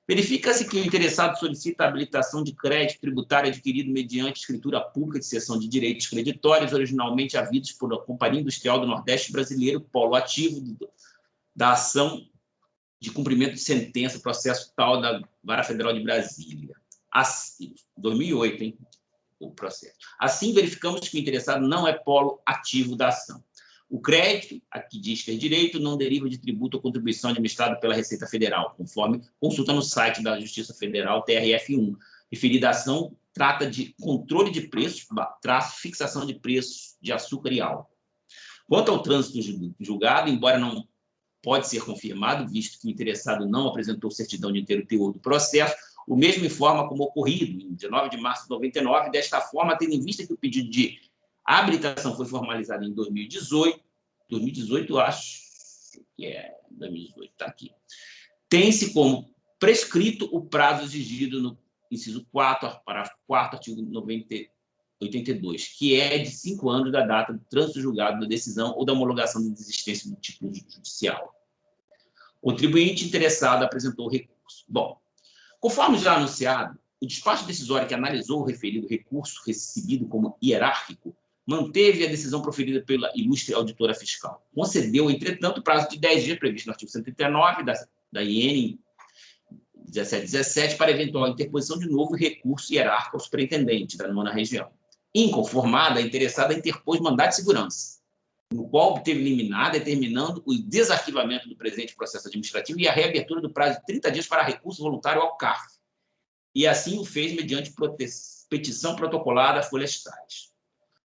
Verifica-se que o interessado solicita a habilitação de crédito tributário adquirido mediante escritura pública de cessão de direitos creditórios originalmente havidos por a Companhia Industrial do Nordeste Brasileiro, polo ativo da ação de cumprimento de sentença, processo tal da Vara Federal de Brasília. Assim, 2008, hein? O processo. Assim, verificamos que o interessado não é polo ativo da ação. O crédito, aqui diz ter direito, não deriva de tributo ou contribuição administrada pela Receita Federal, conforme consulta no site da Justiça Federal, TRF1. Referida ação trata de controle de preços, fixação de preços de açúcar e álcool. Quanto ao trânsito julgado, embora não pode ser confirmado, visto que o interessado não apresentou certidão de inteiro teor do processo, O mesmo informa como ocorrido em 19 de março de 99, desta forma, tendo em vista que o pedido de habilitação foi formalizado em 2018, acho que é 2018, está aqui. Tem-se como prescrito o prazo exigido no inciso 4, parágrafo 4, artigo 82, que é de 5 anos da data do trânsito julgado da decisão ou da homologação de desistência do título judicial. O contribuinte interessado apresentou o recurso. Bom, conforme já anunciado, o despacho decisório que analisou o referido recurso recebido como hierárquico manteve a decisão proferida pela ilustre auditora fiscal. Concedeu, entretanto, o prazo de 10 dias previsto no artigo 139 da IN 1717 para eventual interposição de novo recurso hierárquico ao superintendente da 9ª região. Inconformada, a interessada interpôs mandado de segurança, no qual obteve liminar, determinando o desarquivamento do presente processo administrativo e a reabertura do prazo de 30 dias para recurso voluntário ao CARF. E assim o fez mediante petição protocolada a folhas tais.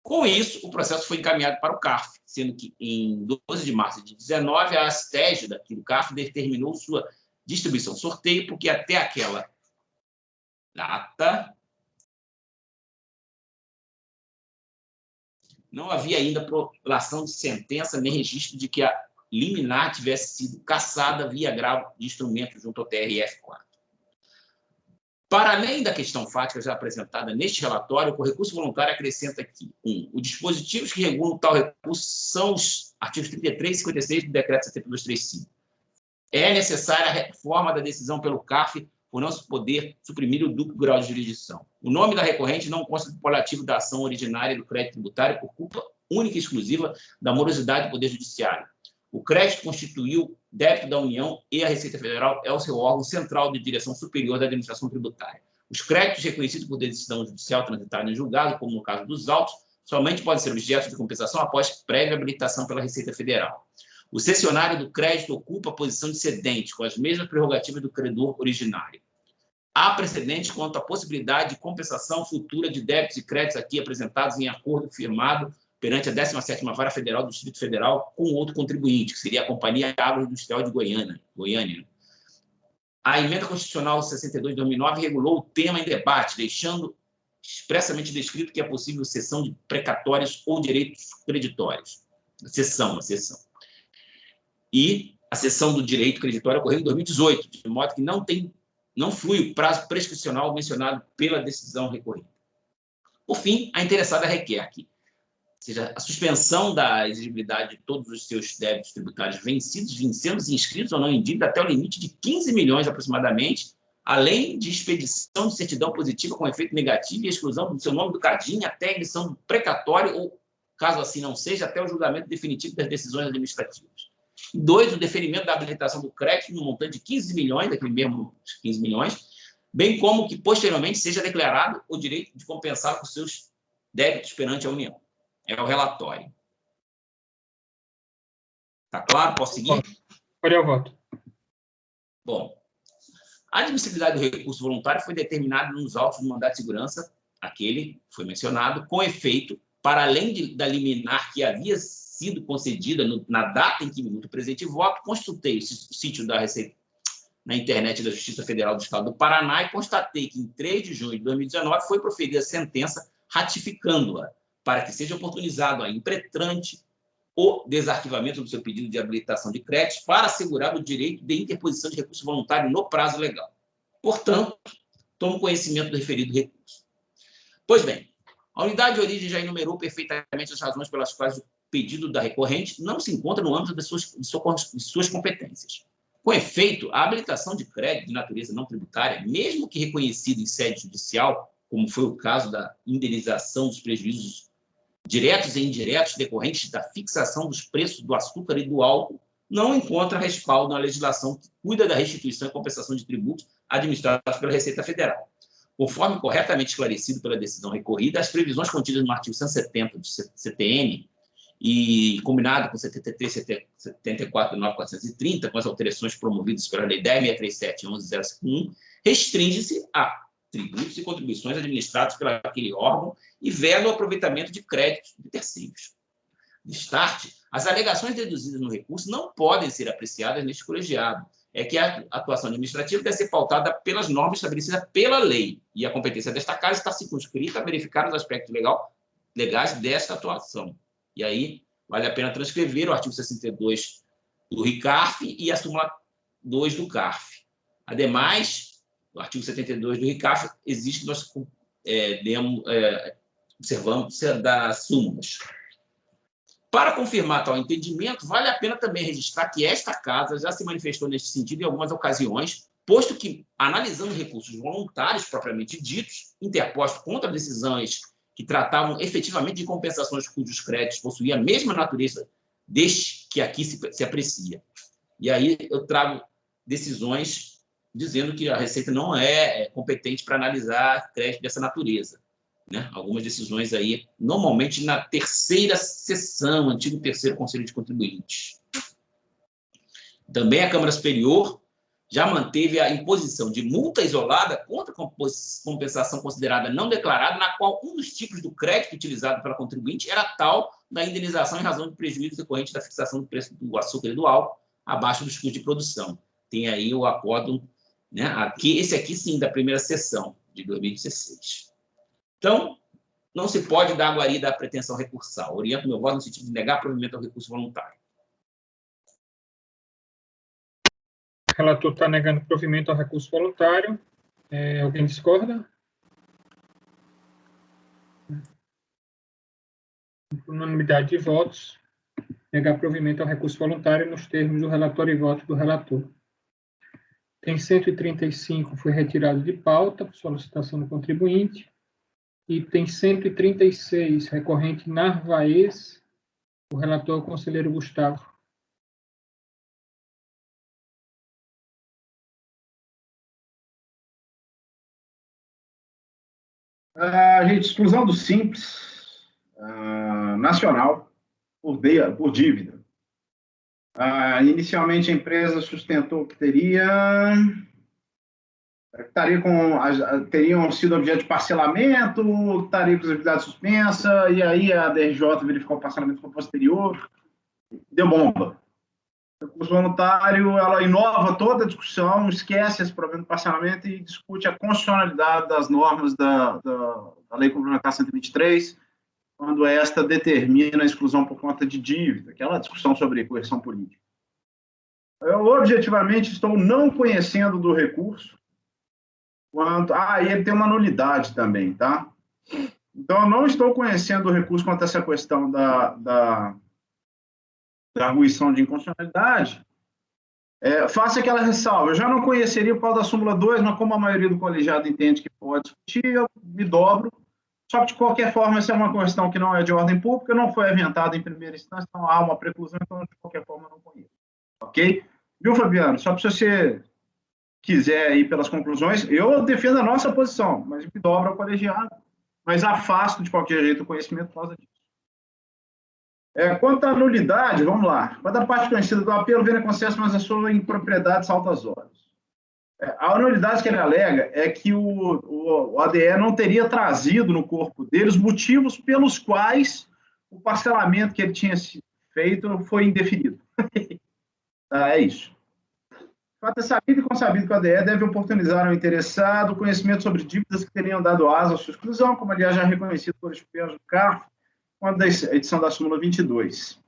Com isso, o processo foi encaminhado para o CARF, sendo que, em 12 de março de 2019, a ASTEG do CARF determinou sua distribuição sorteio, porque até aquela data não havia ainda prolação de sentença nem registro de que a liminar tivesse sido cassada via agravo de instrumento junto ao TRF4. Para além da questão fática já apresentada neste relatório, o recurso voluntário acrescenta que, 1. Os dispositivos que regulam tal recurso são os artigos 33 e 56 do Decreto 7235. É necessária a reforma da decisão pelo CARF por não se poder suprimir o duplo grau de jurisdição. O nome da recorrente não consta do polativo da ação originária do crédito tributário por culpa única e exclusiva da morosidade do Poder Judiciário. O crédito constituiu débito da União e a Receita Federal é o seu órgão central de direção superior da administração tributária. Os créditos reconhecidos por decisão judicial transitada em julgado, como no caso dos autos, somente podem ser objeto de compensação após prévia habilitação pela Receita Federal. O cessionário do crédito ocupa a posição de cedente, com as mesmas prerrogativas do credor originário. Há precedentes quanto à possibilidade de compensação futura de débitos e créditos aqui apresentados em acordo firmado perante a 17ª Vara Federal do Distrito Federal com outro contribuinte, que seria a Companhia Agroindustrial de Goiânia. A Emenda Constitucional 62 de 2009 regulou o tema em debate, deixando expressamente descrito que é possível cessão de precatórios ou direitos creditórios. A cessão. E a cessão do direito creditório ocorreu em 2018, de modo que não flui o prazo prescricional mencionado pela decisão recorrida. Por fim, a interessada requer que seja a suspensão da exigibilidade de todos os seus débitos tributários vencidos, vencendo inscritos ou não em dívida até o limite de 15 milhões aproximadamente, além de expedição de certidão positiva com efeito negativo e exclusão do seu nome do CADIM até a emissão do precatório ou, caso assim não seja, até o julgamento definitivo das decisões administrativas. 2, o deferimento da habilitação do crédito no montante de 15 milhões, daquele mesmo 15 milhões, bem como que, posteriormente, seja declarado o direito de compensar os seus débitos perante a União. É o relatório. Está claro? Posso seguir? Pode ao voto. Bom, a admissibilidade do recurso voluntário foi determinada nos autos do mandato de segurança, aquele foi mencionado, com efeito, para além da liminar que havia sido concedida na data em que me o presente voto, consultei o sítio da Receita na internet da Justiça Federal do Estado do Paraná e constatei que, em 3 de junho de 2019, foi proferida a sentença ratificando-a, para que seja oportunizado a impetrante o desarquivamento do seu pedido de habilitação de crédito para assegurar o direito de interposição de recurso voluntário no prazo legal. Portanto, tomo conhecimento do referido recurso. Pois bem, a unidade de origem já enumerou perfeitamente as razões pelas quais o pedido da recorrente não se encontra no âmbito de suas competências. Com efeito, a habilitação de crédito de natureza não tributária, mesmo que reconhecida em sede judicial, como foi o caso da indenização dos prejuízos diretos e indiretos decorrentes da fixação dos preços do açúcar e do álcool, não encontra respaldo na legislação que cuida da restituição e compensação de tributos administrados pela Receita Federal. Conforme corretamente esclarecido pela decisão recorrida, as previsões contidas no artigo 170 do CTN e combinado com 73, 74, 9430, com as alterações promovidas pela Lei 10.637 e 11.051, restringe-se a tributos e contribuições administrados pelo aquele órgão e veda o aproveitamento de créditos de terceiros. De start, as alegações deduzidas no recurso não podem ser apreciadas neste colegiado. é que a atuação administrativa deve ser pautada pelas normas estabelecidas pela lei, e a competência desta casa está circunscrita a verificar os aspectos legais desta atuação. E aí, vale a pena transcrever o artigo 62 do RICARF e a súmula 2 do CARF. Ademais, no artigo 72 do RICARF, existe, nós observamos das súmulas. Para confirmar tal entendimento, vale a pena também registrar que esta casa já se manifestou neste sentido em algumas ocasiões, posto que, analisando recursos voluntários propriamente ditos, interpostos contra decisões que tratavam efetivamente de compensações cujos créditos possuíam a mesma natureza deste que aqui se aprecia. E aí eu trago decisões dizendo que a Receita não é competente para analisar crédito dessa natureza. Né? Algumas decisões aí, normalmente na terceira sessão, antigo terceiro Conselho de Contribuintes. Também a Câmara Superior já manteve a imposição de multa isolada contra compensação considerada não declarada, na qual um dos tipos do crédito utilizado pela contribuinte era tal da indenização em razão de prejuízo decorrente da fixação do preço do açúcar e do álcool abaixo dos custos de produção. Tem aí o acordo, né? Esse aqui sim, da primeira sessão de 2016. Então, não se pode dar guarida à pretensão recursal. Oriento meu voto no sentido de negar provimento ao recurso voluntário. O relator está negando provimento ao recurso voluntário. Alguém discorda? Por unanimidade de votos, negar provimento ao recurso voluntário nos termos do relatório e voto do relator. Tem 135, foi retirado de pauta por solicitação do contribuinte. E tem 136, recorrente Narvaez, o relator é o conselheiro Gustavo. Gente, exclusão do Simples nacional por dívida. Inicialmente, a empresa sustentou que teriam sido objeto de parcelamento, estaria com as atividades suspensas, e aí a DRJ verificou o parcelamento posterior, deu bomba. O recurso voluntário, ela inova toda a discussão, esquece esse problema do parcelamento e discute a constitucionalidade das normas da Lei Complementar 123, quando esta determina a exclusão por conta de dívida, aquela discussão sobre coerção política. Eu, objetivamente, estou não conhecendo do recurso, e ele tem uma nulidade também, tá? Então, eu não estou conhecendo o recurso quanto a essa questão da arguição de inconstitucionalidade. Faça aquela ressalva. Eu já não conheceria o pau da súmula 2, mas como a maioria do colegiado entende que pode discutir, eu me dobro. Só que, de qualquer forma, essa é uma questão que não é de ordem pública, não foi aventada em primeira instância, então há uma preclusão, então, de qualquer forma, eu não conheço. Ok? Viu, Fabiano? Só para você quiser ir pelas conclusões, eu defendo a nossa posição, mas me dobro ao colegiado, mas afasto de qualquer jeito o conhecimento por causa disso. Quanto à nulidade, vamos lá. Quando a parte conhecida do apelo vem a concesso, mas a sua impropriedade salta às horas. A nulidade que ele alega é que o ADE não teria trazido no corpo dele os motivos pelos quais o parcelamento que ele tinha feito foi indefinido. É isso. O fato é sabido e consabido que o ADE deve oportunizar ao interessado o conhecimento sobre dívidas que teriam dado asa à sua exclusão, como, aliás, já reconhecido por expertos do CARF, quando da edição da súmula 22.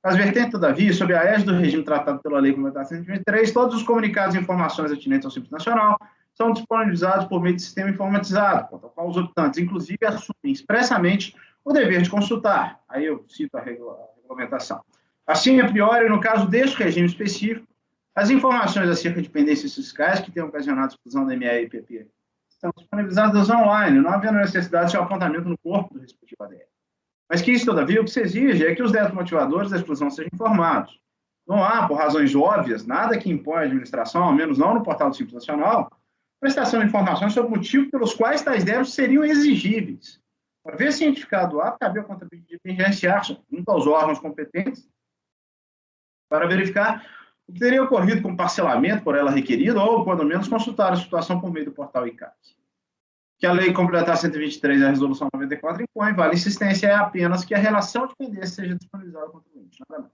As vertentes, todavia, sob a égide do regime tratado pela Lei Complementar 123, todos os comunicados e informações atinentes ao Simples Nacional são disponibilizados por meio de sistema informatizado, quanto ao qual os optantes, inclusive, assumem expressamente o dever de consultar. Aí eu cito a regulamentação. Assim, a priori, no caso deste regime específico, as informações acerca de pendências fiscais que tenham ocasionado a exclusão da ME e PP estão disponibilizadas online, não havendo necessidade de seu apontamento no corpo do respectivo ADE. Mas que isso, todavia, o que se exige é que os débitos motivadores da exclusão sejam informados. Não há, por razões óbvias, nada que impõe à administração, ao menos não no portal do Simples Nacional, prestação de informações sobre o motivo pelos quais tais débitos seriam exigíveis. Para ver cientificado o ato, cabe ao contribuinte diligenciar junto aos órgãos competentes para verificar o que teria ocorrido com parcelamento por ela requerido ou, quando menos, consultar a situação por meio do portal ICAT. Que a Lei Complementar 123 e a Resolução 94 impõe, vale insistência é apenas que a relação de pendência seja disponibilizada ao contribuinte, nada mais.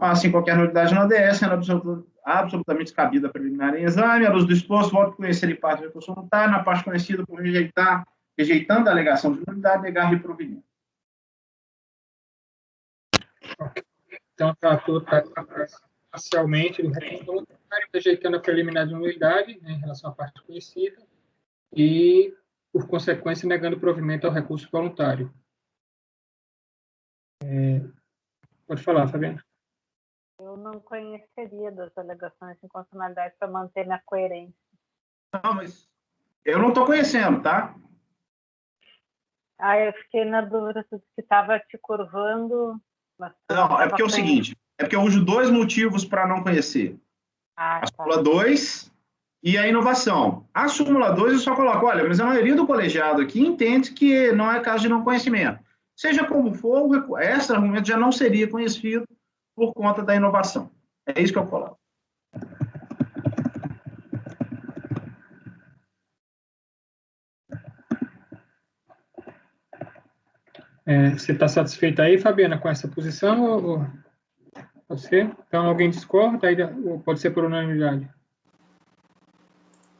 Assim, qualquer nulidade na ODS, sendo absolutamente descabida a preliminar em exame, à luz do exposto, voto conhecer em parte do recurso voluntário, na parte conhecida por rejeitando a alegação de nulidade, negar reprovimento. Então, o relator está parcialmente do recurso voluntário, rejeitando a preliminar de nulidade, né, em relação à parte conhecida, e, por consequência, negando provimento ao recurso voluntário. Pode falar, Fabiana. Eu não conheceria das alegações de inconstitucionalidade para manter minha coerência. Não, mas eu não estou conhecendo, tá? Eu fiquei na dúvida se estava te curvando. Não, é porque é o seguinte, é porque eu uso 2 motivos para não conhecer. A súmula 2 e a inovação. A súmula 2 eu só coloco, olha, mas a maioria do colegiado aqui entende que não é caso de não conhecimento. Seja como for, esse argumento já não seria conhecido por conta da inovação. É isso que eu coloco. Você está satisfeita aí, Fabiana, com essa posição? Ou você? Então, alguém discorda? Ou pode ser por unanimidade?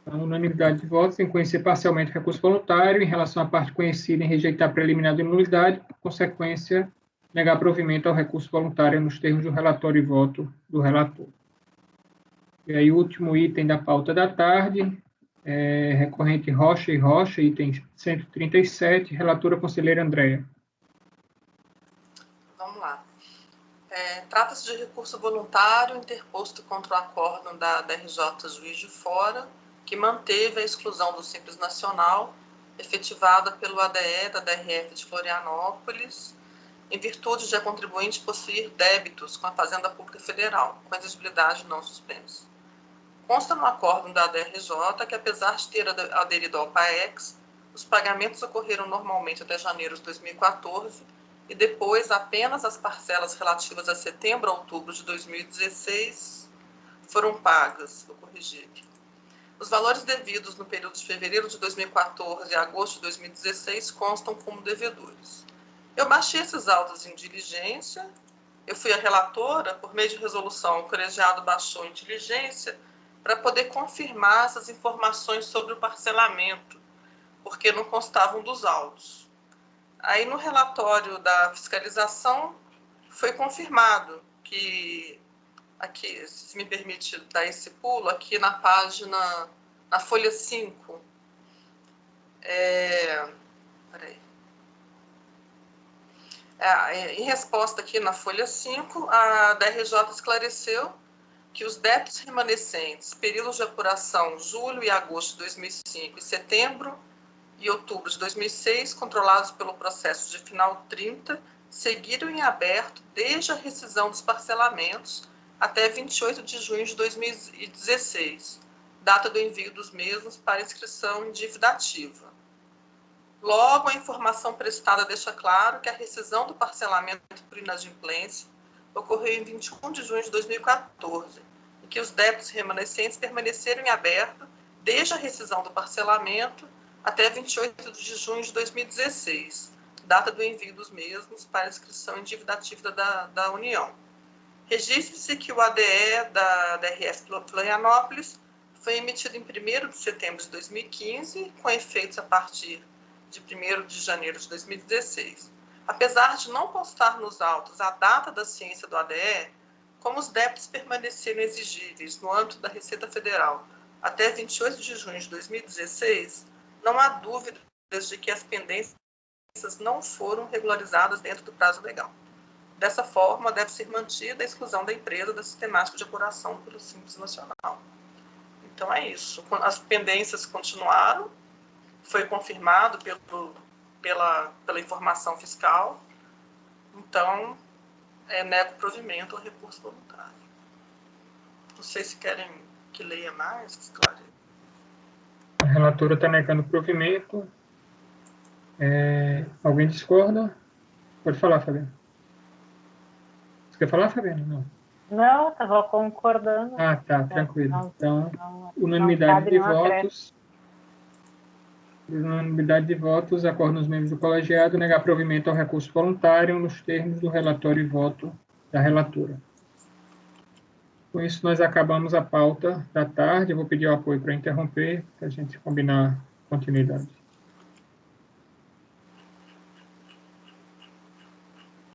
A unanimidade de votos em conhecer parcialmente o recurso voluntário em relação à parte conhecida em rejeitar a preliminar de nulidade, por consequência, negar provimento ao recurso voluntário nos termos do relatório e voto do relator. E aí, o último item da pauta da tarde, recorrente Rocha e Rocha, item 137, relatora conselheira Andréa. Vamos lá. Trata-se de recurso voluntário interposto contra o acórdão da DRJ Juiz de Fora, que manteve a exclusão do Simples Nacional, efetivada pelo ADE da DRF de Florianópolis, em virtude de a contribuinte possuir débitos com a Fazenda Pública Federal, com exigibilidade não suspensa. Consta no acórdão da DRJ que, apesar de ter aderido ao PAEX, os pagamentos ocorreram normalmente até janeiro de 2014 e depois apenas as parcelas relativas a setembro a outubro de 2016 foram pagas. Vou corrigir aqui. Os valores devidos no período de fevereiro de 2014 e agosto de 2016 constam como devedores. Eu baixei esses autos em diligência, eu fui a relatora, por meio de resolução, o colegiado baixou em diligência para poder confirmar essas informações sobre o parcelamento, porque não constavam dos autos. Aí, no relatório da fiscalização, foi confirmado que, aqui, se me permite dar esse pulo, aqui na página, na folha 5, em resposta aqui na folha 5, a DRJ esclareceu que os débitos remanescentes, períodos de apuração julho e agosto de 2005 e setembro e outubro de 2006, controlados pelo processo de final 30, seguiram em aberto desde a rescisão dos parcelamentos até 28 de junho de 2016, data do envio dos mesmos para inscrição em dívida ativa. Logo, a informação prestada deixa claro que a rescisão do parcelamento por inadimplência ocorreu em 21 de junho de 2014 e que os débitos remanescentes permaneceram em aberto desde a rescisão do parcelamento até 28 de junho de 2016, data do envio dos mesmos para inscrição em dívida ativa da União. Registre-se que o ADE da DRF Florianópolis foi emitido em 1º de setembro de 2015, com efeitos a partir de 1º de janeiro de 2016. Apesar de não constar nos autos a data da ciência do ADE, como os débitos permaneceram exigíveis no âmbito da Receita Federal até 28 de junho de 2016, não há dúvidas de que as pendências não foram regularizadas dentro do prazo legal. Dessa forma, deve ser mantida a exclusão da empresa da sistemática de apuração pelo Simples Nacional. Então, é isso. As pendências continuaram, foi confirmado pela informação fiscal, então, nego provimento ao recurso voluntário. Não sei se querem que leia mais, que esclareça. A relatora está negando provimento. Alguém discorda? Pode falar, Fabiana. Você quer falar, Fabiana? Não. Não, estava concordando. Ah, tá, tranquilo. Então, unanimidade de votos. Unanimidade de votos, acordam os membros do colegiado negar provimento ao recurso voluntário nos termos do relatório e voto da relatora. Com isso, nós acabamos a pauta da tarde. Eu vou pedir o apoio para interromper, para a gente combinar continuidade.